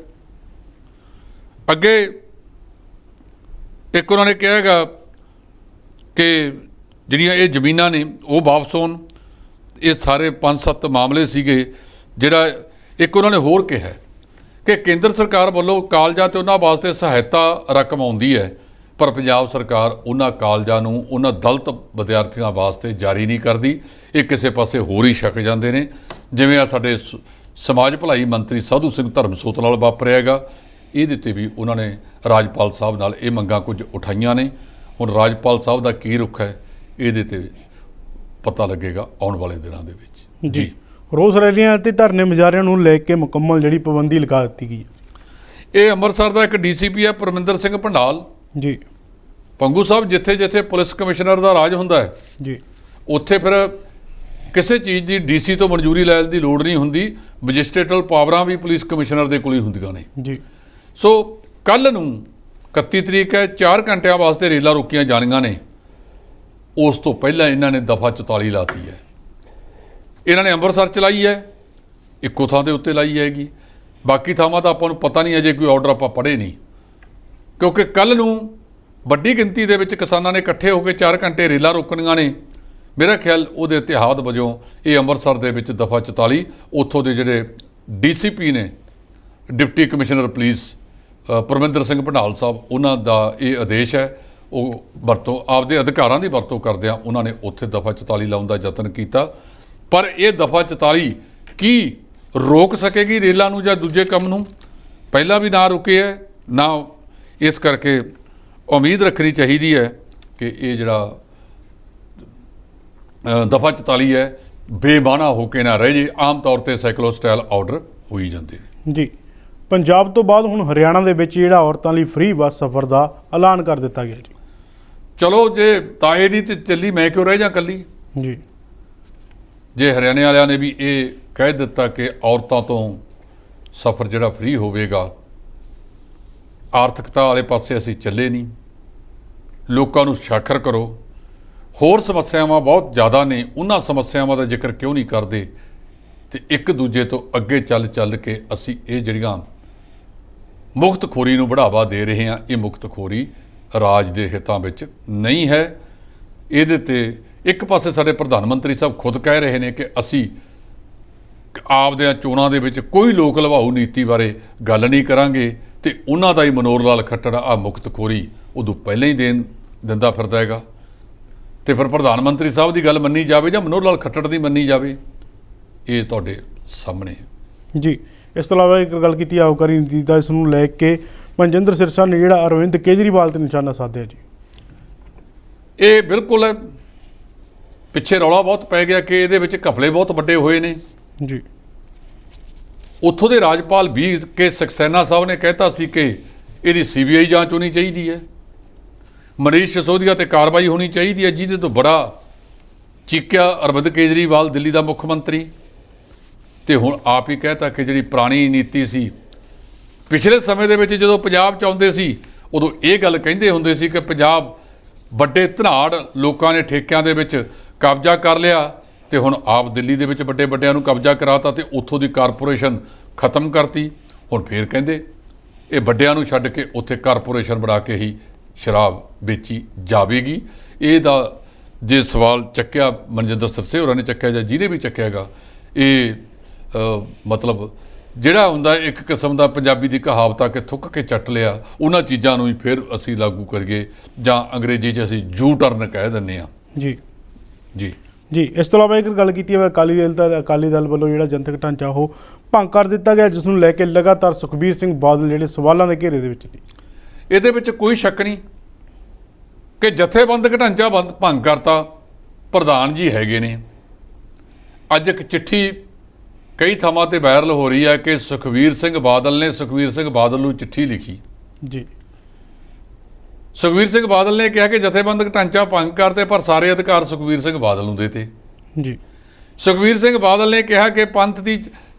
ਅੱਗੇ ਇੱਕ ਉਹਨਾਂ ਨੇ ਕਿਹਾ ਹੈਗਾ ਕਿ ਜਿਹੜੀਆਂ ਇਹ ਜ਼ਮੀਨਾਂ ਨੇ ਉਹ ਵਾਪਸ ਹੋਣ। ਇਹ ਸਾਰੇ 5-7 ਮਾਮਲੇ ਸੀਗੇ। ਜਿਹੜਾ ਇੱਕ ਉਹਨਾਂ ਨੇ ਹੋਰ ਕਿਹਾ ਕਿ ਕੇਂਦਰ ਸਰਕਾਰ ਵੱਲੋਂ ਕਾਲਜਾਂ ਤੇ ਉਹਨਾਂ ਵਾਸਤੇ ਸਹਾਇਤਾ ਰਕਮ ਆਉਂਦੀ ਹੈ, ਪਰ ਪੰਜਾਬ ਸਰਕਾਰ ਉਹਨਾਂ ਕਾਲਜਾਂ ਨੂੰ ਉਹਨਾਂ ਦਲਿਤ ਵਿਦਿਆਰਥੀਆਂ ਵਾਸਤੇ ਜਾਰੀ ਨਹੀਂ ਕਰਦੀ। ਇਹ ਕਿਸੇ ਪਾਸੇ ਹੋਰ ਹੀ ਛਕ ਜਾਂਦੇ ਨੇ। ਜਿਵੇਂ ਆ ਸਾਡੇ ਸਮਾਜ ਭਲਾਈ ਮੰਤਰੀ ਸਾਧੂ ਸਿੰਘ ਧਰਮਸੋਤ ਨਾਲ ਵਾਪਰਿਆ ਹੈਗਾ, ਇਹਦੇ 'ਤੇ ਵੀ ਉਹਨਾਂ ਨੇ ਰਾਜਪਾਲ ਸਾਹਿਬ ਨਾਲ ਇਹ ਮੰਗਾਂ ਕੁਝ ਉਠਾਈਆਂ ਨੇ। ਹੁਣ ਰਾਜਪਾਲ ਸਾਹਿਬ ਦਾ ਕੀ ਰੁਖ ਹੈ ਇਹਦੇ 'ਤੇ ਪਤਾ ਲੱਗੇਗਾ ਆਉਣ ਵਾਲੇ ਦਿਨਾਂ ਦੇ ਵਿੱਚ। ਜੀ, ਰੋਸ ਰੈਲੀਆਂ ਅਤੇ ਧਰਨੇ ਮੁਜ਼ਾਹਰਿਆਂ ਨੂੰ ਲੈ ਕੇ ਮੁਕੰਮਲ ਜਿਹੜੀ ਪਾਬੰਦੀ ਲਗਾ ਦਿੱਤੀ ਗਈ ਹੈ। ਇਹ ਅੰਮ੍ਰਿਤਸਰ ਦਾ ਇੱਕ ਡੀਸੀਪੀ ਹੈ ਪਰਮਿੰਦਰ ਸਿੰਘ ਭੰਡਾਲ ਜੀ। ਪੰਗੂ ਸਾਹਿਬ, ਜਿੱਥੇ ਜਿੱਥੇ ਪੁਲਿਸ ਕਮਿਸ਼ਨਰ ਦਾ ਰਾਜ ਹੁੰਦਾ ਹੈ ਜੀ, ਉੱਥੇ ਫਿਰ ਕਿਸੇ ਚੀਜ਼ ਦੀ ਡੀਸੀ ਤੋਂ ਮਨਜ਼ੂਰੀ ਲੈਣ ਦੀ ਲੋੜ ਨਹੀਂ ਹੁੰਦੀ। ਮੈਜਿਸਟ੍ਰੇਟਲ ਪਾਵਰਾਂ ਵੀ ਪੁਲਿਸ ਕਮਿਸ਼ਨਰ ਦੇ ਕੋਲ ਹੀ ਹੁੰਦੀਆਂ ਨੇ। ਜੀ। ਸੋ ਕੱਲ੍ਹ ਨੂੰ 31 ਤਰੀਕ ਹੈ, 4 ਘੰਟਿਆਂ ਵਾਸਤੇ ਰੇਲਾਂ ਰੋਕੀਆਂ ਜਾਣੀਆਂ ਨੇ। ਉਸ ਤੋਂ ਪਹਿਲਾਂ ਇਹਨਾਂ ਨੇ ਦਫਾ 44 ਲਾਤੀ ਹੈ। ਇਹਨਾਂ ਨੇ ਅੰਮ੍ਰਿਤਸਰ ਚਲਾਈ ਹੈ, ਇੱਕੋ ਥਾਂ ਦੇ ਉੱਤੇ ਲਾਈ ਹੈਗੀ। ਬਾਕੀ ਥਾਵਾਂ ਤਾਂ ਆਪਾਂ ਨੂੰ ਪਤਾ ਨਹੀਂ, ਅਜੇ ਕੋਈ ਆਰਡਰ ਆਪਾਂ ਪੜ੍ਹੇ ਨਹੀਂ, ਕਿਉਂਕਿ ਕੱਲ੍ਹ ਨੂੰ ਵੱਡੀ ਗਿਣਤੀ ਦੇ ਵਿੱਚ ਕਿਸਾਨਾਂ ਨੇ ਇਕੱਠੇ ਹੋ ਕੇ 4 ਘੰਟੇ ਰੇਲਾਂ ਰੋਕਣੀਆਂ ਨੇ। ਮੇਰਾ ਖਿਆਲ ਉਹਦੇ ਇਤਿਹਾਦ ਵਜੋਂ ਇਹ ਅੰਮ੍ਰਿਤਸਰ ਦੇ ਵਿੱਚ ਦਫਾ 44 ਉੱਥੋਂ ਦੇ ਜਿਹੜੇ ਡੀਸੀਪੀ ਨੇ, deputy commissioner police Parminder Singh Bhandal Sahib, ਉਹਨਾਂ ਦਾ ਇਹ ਆਦੇਸ਼ ਹੈ। ਉਹ ਵਰਤੋਂ ਆਪਦੇ ਅਧਿਕਾਰਾਂ ਦੀ ਵਰਤੋਂ ਕਰਦਿਆਂ ਉਹਨਾਂ ਨੇ ਉੱਥੇ ਦਫਾ 44 ਲਾਉਣ ਦਾ ਯਤਨ ਕੀਤਾ। ਪਰ ਇਹ ਦਫਾ 44 ਕੀ ਰੋਕ ਸਕੇਗੀ ਰੇਲਾਂ ਨੂੰ ਜਾਂ ਦੂਜੇ ਕੰਮ ਨੂੰ? ਪਹਿਲਾਂ ਵੀ ਨਾ ਰੁਕੇ ਹੈ ਨਾ। ਇਸ ਕਰਕੇ ਉਮੀਦ ਰੱਖਣੀ ਚਾਹੀਦੀ ਹੈ ਕਿ ਇਹ ਜਿਹੜਾ ਦਫਾ 44 ਹੈ ਬੇਮਾਨਾ ਹੋ ਕੇ ਨਾ ਰਹਿ ਜੇ। ਆਮ ਤੌਰ 'ਤੇ ਸਾਈਕਲੋ ਸਟਾਈਲ ਆਰਡਰ ਹੋਈ ਜਾਂਦੇ ਨੇ। ਜੀ, ਪੰਜਾਬ ਤੋਂ ਬਾਅਦ ਹੁਣ ਹਰਿਆਣਾ ਦੇ ਵਿੱਚ ਜਿਹੜਾ ਔਰਤਾਂ ਲਈ ਫ੍ਰੀ ਬੱਸ ਸਫ਼ਰ ਦਾ ਐਲਾਨ ਕਰ ਦਿੱਤਾ ਗਿਆ ਜੀ। ਚਲੋ, ਜੇ ਤਾਏ ਦੀ ਤੇ ਚੱਲੀ ਮੈਂ ਕਿਉਂ ਰਹਿ ਜਾ ਇਕੱਲੀ। ਜੀ, ਜੇ ਹਰਿਆਣੇ ਵਾਲਿਆਂ ਨੇ ਵੀ ਇਹ ਕਹਿ ਦਿੱਤਾ ਕਿ ਔਰਤਾਂ ਤੋਂ ਸਫ਼ਰ ਜਿਹੜਾ ਫ੍ਰੀ ਹੋਵੇਗਾ, ਆਰਥਿਕਤਾ ਵਾਲੇ ਪਾਸੇ ਅਸੀਂ ਚੱਲੇ ਨਹੀਂ, ਲੋਕਾਂ ਨੂੰ ਸਾਖਰ ਕਰੋ। ਹੋਰ ਸਮੱਸਿਆਵਾਂ ਬਹੁਤ ਜ਼ਿਆਦਾ ਨੇ, ਉਹਨਾਂ ਸਮੱਸਿਆਵਾਂ ਦਾ ਜ਼ਿਕਰ ਕਿਉਂ ਨਹੀਂ ਕਰਦੇ? ਤੇ ਇੱਕ ਦੂਜੇ ਤੋਂ ਅੱਗੇ ਚੱਲ ਕੇ ਅਸੀਂ ਇਹ ਜਿਹੜੀਆਂ ਮੁਕਤਖੋਰੀ ਨੂੰ ਬੜਾਵਾ ਦੇ ਰਹੇ ਹਾਂ, ਇਹ ਮੁਕਤਖੋਰੀ ਰਾਜ ਦੇ ਹਿੱਤਾਂ ਵਿੱਚ ਨਹੀਂ ਹੈ। ਇਹਦੇ 'ਤੇ ਇੱਕ ਪਾਸੇ ਸਾਡੇ ਪ੍ਰਧਾਨ ਮੰਤਰੀ ਸਾਹਿਬ ਖੁਦ ਕਹਿ ਰਹੇ ਨੇ ਕਿ ਅਸੀਂ ਆਪਦਿਆਂ ਚੋਣਾਂ ਦੇ ਵਿੱਚ ਕੋਈ ਲੋਕ ਲਵਾਊ ਨੀਤੀ ਬਾਰੇ ਗੱਲ ਨਹੀਂ ਕਰਾਂਗੇ, ਤੇ ਉਹਨਾਂ ਦਾ ਹੀ ਮਨੋਹਰ ਲਾਲ ਖੱਟੜ ਆ ਮੁਕਤਖੋਰੀ ਉਦੋਂ ਪਹਿਲਾਂ ਹੀ ਦਿੰਦਾ ਫਿਰਦਾ ਹੈਗਾ। ਤੇ ਫਿਰ ਪ੍ਰਧਾਨ ਮੰਤਰੀ ਸਾਹਿਬ ਦੀ ਗੱਲ ਮੰਨੀ ਜਾਵੇ ਜਾਂ ਮਨੋਹਰ ਲਾਲ ਖੱਟੜ ਦੀ ਮੰਨੀ ਜਾਵੇ, ਇਹ ਤੁਹਾਡੇ ਸਾਹਮਣੇ ਹੈ। ਜੀ, ਇਸ ਤੋਂ ਇਲਾਵਾ ਇੱਕ ਗੱਲ ਕੀਤੀ ਆਬਕਾਰੀ ਨੀਤੀ ਦਾ, ਇਸ ਨੂੰ ਲੈ ਕੇ ਮਨਜਿੰਦਰ ਸਿਰਸਾ ਨੇ ਜਿਹੜਾ ਅਰਵਿੰਦ ਕੇਜਰੀਵਾਲ 'ਤੇ ਨਿਸ਼ਾਨਾ ਸਾਧਿਆ ਜੀ। ਇਹ ਬਿਲਕੁਲ ਹੈ, ਪਿੱਛੇ ਰੌਲਾ ਬਹੁਤ ਪੈ ਗਿਆ ਕਿ ਇਹਦੇ ਵਿੱਚ ਘਪਲੇ ਬਹੁਤ ਵੱਡੇ ਹੋਏ ਨੇ ਜੀ। ਉੱਥੋਂ ਦੇ ਰਾਜਪਾਲ ਵੀ ਕੇ ਸਕਸੈਨਾ ਸਾਹਿਬ ਨੇ ਕਹਿਤਾ ਸੀ ਕਿ ਇਹਦੀ CBI ਜਾਂਚ ਹੋਣੀ ਚਾਹੀਦੀ ਹੈ, ਮਨੀਸ਼ ਸਿਸੋਦੀਆ ਤੇ ਕਾਰਵਾਈ ਹੋਣੀ ਚਾਹੀਦੀ ਹੈ, ਜਿਹਦੇ ਤੋਂ ਬੜਾ ਚੀਕਿਆ ਅਰਵਿੰਦ ਕੇਜਰੀਵਾਲ ਦਿੱਲੀ ਦਾ ਮੁੱਖ ਮੰਤਰੀ। ਤੇ ਹੁਣ ਆਪ ਹੀ ਕਹਿਤਾ ਕਿ ਜਿਹੜੀ ਪੁਰਾਣੀ ਨੀਤੀ ਸੀ, ਪਿਛਲੇ ਸਮੇਂ ਦੇ ਵਿੱਚ ਜਦੋਂ ਪੰਜਾਬ 'ਚ ਆਉਂਦੇ ਸੀ ਉਦੋਂ ਇਹ ਗੱਲ ਕਹਿੰਦੇ ਹੁੰਦੇ ਸੀ ਕਿ ਪੰਜਾਬ ਵੱਡੇ ਧਨਾੜ ਲੋਕਾਂ ਨੇ ਠੇਕਿਆਂ ਦੇ ਵਿੱਚ ਕਬਜ਼ਾ ਕਰ ਲਿਆ, ਤੇ ਹੁਣ ਆਪ ਦਿੱਲੀ ਦੇ ਵਿੱਚ ਵੱਡਿਆਂ ਨੂੰ ਕਬਜ਼ਾ ਕਰਾਤਾ ਤੇ ਉੱਥੋਂ ਦੀ ਕਾਰਪੋਰੇਸ਼ਨ ਖਤਮ ਕਰਤੀ। ਹੁਣ ਫੇਰ ਕਹਿੰਦੇ ਇਹ ਵੱਡਿਆਂ ਨੂੰ ਛੱਡ ਕੇ ਉੱਥੇ ਕਾਰਪੋਰੇਸ਼ਨ ਬਣਾ ਕੇ ਹੀ ਸ਼ਰਾਬ ਵੇਚੀ ਜਾਵੇਗੀ। ਇਹਦਾ ਜੇ ਸਵਾਲ ਚੱਕਿਆ ਮਨਜਿੰਦਰ ਸਿਰਸੇ ਹੋਰਾਂ ਨੇ ਚੱਕਿਆ ਜਾਂ ਜਿਹਨੇ ਵੀ ਚੱਕਿਆ ਹੈਗਾ, ਇਹ ਮਤਲਬ ਜਿਹੜਾ ਹੁੰਦਾ ਇੱਕ ਕਿਸਮ ਦਾ ਪੰਜਾਬੀ ਦੀ ਕਹਾਵਤ ਆ ਕਿ ਥੁੱਕ ਕੇ ਚੱਟ ਲਿਆ, ਉਹਨਾਂ ਚੀਜ਼ਾਂ ਨੂੰ ਹੀ ਫਿਰ ਅਸੀਂ ਲਾਗੂ ਕਰੀਏ, ਜਾਂ ਅੰਗਰੇਜ਼ੀ 'ਚ ਅਸੀਂ ਯੂ ਟਰਨ ਕਹਿ ਦਿੰਦੇ ਹਾਂ। ਜੀ, ਜੀ ਜੀ ਇਸ ਤੋਂ ਇਲਾਵਾ ਇੱਕ ਗੱਲ ਕੀਤੀ ਹੈ ਅਕਾਲੀ ਦਲ ਵੱਲੋਂ ਜਿਹੜਾ ਜਨਤਕ ਢਾਂਚਾ ਉਹ ਭੰਗ ਕਰ ਦਿੱਤਾ ਗਿਆ, ਜਿਸ ਨੂੰ ਲੈ ਕੇ ਲਗਾਤਾਰ ਸੁਖਬੀਰ ਸਿੰਘ ਬਾਦਲ ਜਿਹੜੇ ਸਵਾਲਾਂ ਦੇ ਘੇਰੇ ਦੇ ਵਿੱਚ ਨੇ। ਇਹਦੇ ਵਿੱਚ ਕੋਈ ਸ਼ੱਕ ਨਹੀਂ ਕਿ ਜਥੇਬੰਦਕ ਢਾਂਚਾ ਭੰਗ ਕਰਤਾ। ਪ੍ਰਧਾਨ ਜੀ ਹੈਗੇ ਨੇ। ਅੱਜ ਇੱਕ ਚਿੱਠੀ ਕਈ ਥਾਵਾਂ ਤੇ ਵਾਇਰਲ ਹੋ ਰਹੀ ਹੈ ਕਿ ਸੁਖਬੀਰ ਸਿੰਘ ਬਾਦਲ ਨੇ ਸੁਖਬੀਰ ਸਿੰਘ ਬਾਦਲ ਨੂੰ ਚਿੱਠੀ ਲਿਖੀ। ਜੀ ਸੁਖਬੀਰ ਸਿੰਘ ਬਾਦਲ ਨੇ ਕਿਹਾ ਕਿ ਜਥੇਬੰਦਕ ਢਾਂਚਾ ਭੰਗ ਕਰਤੇ, ਪਰ ਸਾਰੇ ਅਧਿਕਾਰ ਸੁਖਬੀਰ ਸਿੰਘ ਬਾਦਲ ਨੂੰ ਦੇਤੇ। ਜੀ ਸੁਖਬੀਰ ਸਿੰਘ ਬਾਦਲ ਨੇ ਕਿਹਾ ਕਿ ਪੰਥ ਦੀ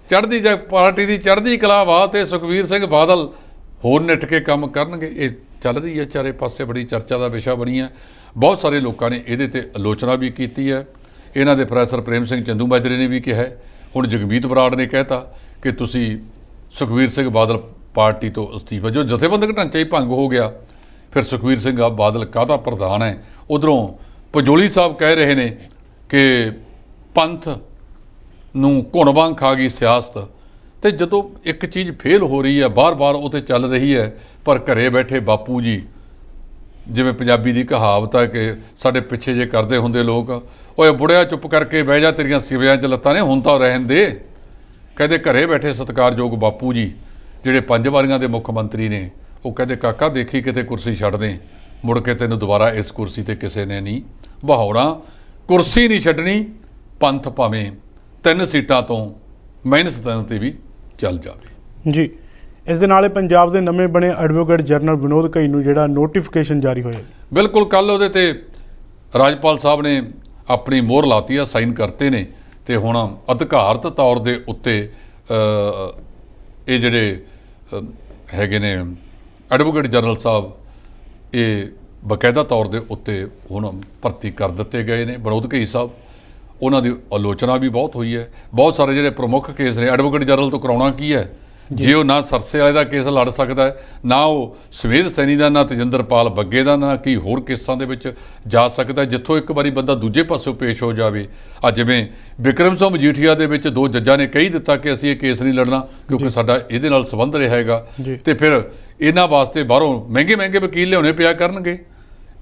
ਚੜ੍ਹਦੀ ਪਾਰਟੀ ਦੀ ਚੜ੍ਹਦੀ ਕਲਾ ਵਾਸਤੇ ਸੁਖਬੀਰ ਸਿੰਘ ਬਾਦਲ ਹੋਰ ਨਿੱਠ ਕੇ ਕੰਮ ਕਰਨਗੇ। ਇਹ ਚੱਲ ਰਹੀ ਹੈ ਚਾਰੇ ਪਾਸੇ, ਬੜੀ ਚਰਚਾ ਦਾ ਵਿਸ਼ਾ ਬਣੀ ਹੈ। ਬਹੁਤ ਸਾਰੇ ਲੋਕਾਂ ਨੇ ਇਹਦੇ ਤੇ ਆਲੋਚਨਾ ਵੀ ਕੀਤੀ ਹੈ। ਇਹਨਾਂ ਦੇ ਪ੍ਰੋਫੈਸਰ ਪ੍ਰੇਮ ਸਿੰਘ ਚੰਦੂਮਾਜਰੇ ਨੇ ਵੀ ਕਿਹਾ। ਹੁਣ ਜਗਮੀਤ ਬਰਾੜ ਨੇ ਕਹਿਤਾ ਕਿ ਤੁਸੀਂ ਸੁਖਬੀਰ ਸਿੰਘ ਬਾਦਲ ਪਾਰਟੀ ਤੋਂ ਅਸਤੀਫਾ, ਜੋ ਜਥੇਬੰਦਕ ਢਾਂਚਾ ਹੀ ਭੰਗ ਹੋ ਗਿਆ, ਫਿਰ ਸੁਖਬੀਰ ਸਿੰਘ ਬਾਦਲ ਕਾਹਦਾ ਪ੍ਰਧਾਨ ਹੈ। ਉਧਰੋਂ ਪਜੋਲੀ ਸਾਹਿਬ ਕਹਿ ਰਹੇ ਨੇ ਕਿ ਪੰਥ ਨੂੰ ਘੁਣ ਵਾਂਗ ਖਾ ਗਈ ਸਿਆਸਤ। ਤੇ ਜਦੋਂ ਇੱਕ ਚੀਜ਼ ਫੇਲ ਹੋ ਰਹੀ ਹੈ, ਬਾਰ-ਬਾਰ ਉਹ 'ਤੇ ਚੱਲ ਰਹੀ ਹੈ, ਪਰ ਘਰੇ ਬੈਠੇ ਬਾਪੂ ਜੀ, ਜਿਵੇਂ ਪੰਜਾਬੀ ਦੀ ਕਹਾਵਤ ਹੈ ਕਿ ਸਾਡੇ ਪਿੱਛੇ ਜੇ ਕਰਦੇ ਹੁੰਦੇ ਲੋਕ, ਓਏ ਬੁੜਿਆ ਚੁੱਪ ਕਰਕੇ ਬਹਿ ਜਾ, ਤੇਰੀਆਂ ਸਿਵਿਆਂ 'ਚ ਲੱਤਾਂ ਨੇ, ਹੁਣ ਤਾਂ ਰਹਿਣ ਦੇ। ਕਹਿੰਦੇ ਘਰੇ ਬੈਠੇ ਸਤਿਕਾਰਯੋਗ ਬਾਪੂ ਜੀ ਜਿਹੜੇ 5 ਵਾਰੀਆਂ ਦੇ ਮੁੱਖ ਮੰਤਰੀ ਨੇ, ਉਹ ਕਹਿੰਦੇ ਕਾਕਾ ਦੇਖੀ ਕਿਤੇ ਕੁਰਸੀ ਛੱਡ ਦੇ, ਮੁੜ ਕੇ ਤੈਨੂੰ ਦੁਬਾਰਾ ਇਸ ਕੁਰਸੀ ਤੇ ਕਿਸੇ ਨੇ ਨਹੀਂ ਬਹਾਉਣਾ। ਕੁਰਸੀ ਨਹੀਂ ਛੱਡਣੀ, ਪੰਥ ਭਾਵੇਂ 3 ਸੀਟਾਂ ਤੋਂ -3 ਤੇ ਵੀ ਚੱਲ ਜਾਵੇ। ਜੀ ਇਸ ਦੇ ਨਾਲ ਪੰਜਾਬ ਦੇ ਨਵੇਂ ਬਣੇ ਐਡਵੋਕੇਟ ਜਨਰਲ ਵਿਨੋਦ ਘਈ ਨੂੰ ਜਿਹੜਾ ਨੋਟੀਫਿਕੇਸ਼ਨ ਜਾਰੀ ਹੋਇਆ। ਬਿਲਕੁਲ ਕੱਲ੍ਹ ਉਹਦੇ ਤੇ ਰਾਜਪਾਲ ਸਾਹਿਬ ਨੇ ਆਪਣੀ ਮੋਹਰ ਲਾਤੀ ਆ, ਸਾਈਨ ਕਰਤੇ ਨੇ, ਤੇ ਹੁਣ ਅਧਿਕਾਰਤ ਤੌਰ ਦੇ ਉੱਤੇ ਇਹ ਜਿਹੜੇ ਹੈਗੇ ਨੇ ਐਡਵੋਕੇਟ ਜਨਰਲ ਸਾਹਿਬ, ਇਹ ਬਕਾਇਦਾ ਤੌਰ ਦੇ ਉੱਤੇ ਹੁਣ ਭਰਤੀ ਕਰ ਦਿੱਤੇ ਗਏ ਨੇ। ਵਿਨੋਦ ਘਈ ਸਾਹਿਬ, ਉਹਨਾਂ ਦੀ ਆਲੋਚਨਾ ਵੀ ਬਹੁਤ ਹੋਈ ਹੈ। ਬਹੁਤ ਸਾਰੇ ਜਿਹੜੇ ਪ੍ਰਮੁੱਖ ਕੇਸ ਨੇ ਐਡਵੋਕੇਟ ਜਨਰਲ ਤੋਂ ਕਰਾਉਣਾ ਕੀ ਹੈ, ਜੇ ਉਹ ਨਾ ਸਰਸੇ ਵਾਲੇ ਦਾ ਕੇਸ ਲੜ ਸਕਦਾ ਹੈ, ਨਾ ਉਹ ਸਵੇਦ ਸੈਣੀ ਦਾ, ਨਾ ਤੇਜਿੰਦਰਪਾਲ ਬੱਗੇ ਦਾ, ਨਾ ਕੀ ਹੋਰ ਕੇਸਾਂ ਦੇ ਵਿੱਚ ਜਾ ਸਕਦਾ, ਜਿੱਥੋਂ ਇੱਕ ਵਾਰੀ ਬੰਦਾ ਦੂਜੇ ਪਾਸੋਂ ਪੇਸ਼ ਹੋ ਜਾਵੇ। ਅੱਜ ਜਿਵੇਂ ਬਿਕਰਮ ਸਿੰਘ ਮਜੀਠੀਆ ਦੇ ਵਿੱਚ 2 ਜੱਜਾਂ ਨੇ ਕਹੀ ਦਿੱਤਾ ਕਿ ਅਸੀਂ ਇਹ ਕੇਸ ਨਹੀਂ ਲੜਨਾ ਕਿਉਂਕਿ ਸਾਡਾ ਇਹਦੇ ਨਾਲ ਸੰਬੰਧ ਰਿਹਾ ਹੈਗਾ, ਤੇ ਫਿਰ ਇਹਨਾਂ ਵਾਸਤੇ ਬਾਹਰੋਂ ਮਹਿੰਗੇ ਵਕੀਲ ਲਿਆਉਣੇ ਪਿਆ ਕਰਨਗੇ।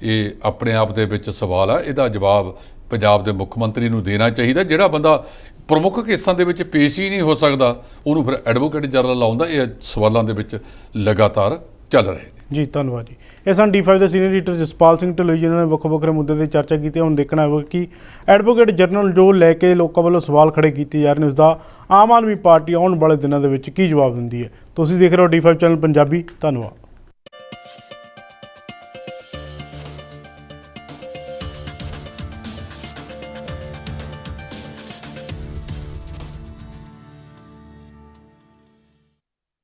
ਇਹ ਆਪਣੇ ਆਪ ਦੇ ਵਿੱਚ ਸਵਾਲ ਆ। ਇਹਦਾ ਜਵਾਬ ਪੰਜਾਬ ਦੇ ਮੁੱਖ ਮੰਤਰੀ ਨੂੰ ਦੇਣਾ ਚਾਹੀਦਾ। ਜਿਹੜਾ ਬੰਦਾ ਪ੍ਰਮੁੱਖ ਕੇਸਾਂ ਦੇ ਵਿੱਚ ਪੇਸ਼ ਹੀ ਨਹੀਂ ਹੋ ਸਕਦਾ, ਉਹਨੂੰ ਫਿਰ ਐਡਵੋਕੇਟ ਜਨਰਲ ਲਾਉਂਦਾ। ਇਹ ਸਵਾਲਾਂ ਦੇ ਵਿੱਚ ਲਗਾਤਾਰ ਚੱਲ ਰਹੇ ਨੇ। ਜੀ ਧੰਨਵਾਦ ਜੀ। ਇਹ ਸਨ D5 ਦੇ ਸੀਨੀਅਰ ਐਡੀਟਰ ਜਸਪਾਲ ਸਿੰਘ ਢਿੱਲੋਂ, ਜਿਨ੍ਹਾਂ ਨੇ ਵੱਖਰੇ ਮੁੱਦੇ 'ਤੇ ਚਰਚਾ ਕੀਤੀ। ਹੁਣ ਦੇਖਣਾ ਹੋਵੇਗਾ ਕਿ ਐਡਵੋਕੇਟ ਜਨਰਲ ਜੋ ਲੈ ਕੇ ਲੋਕਾਂ ਵੱਲੋਂ ਸਵਾਲ ਖੜੇ ਕੀਤੇ ਜਾ ਰਹੇ ਨੇ, ਉਸ ਦਾ ਆਮ ਆਦਮੀ ਪਾਰਟੀ ਆਉਣ ਵਾਲੇ ਦਿਨਾਂ ਦੇ ਵਿੱਚ ਕੀ ਜਵਾਬ ਦਿੰਦੀ ਹੈ। ਤੁਸੀਂ ਦੇਖ ਰਹੇ ਹੋ D5 ਚੈਨਲ ਪੰਜਾਬੀ। ਧੰਨਵਾਦ।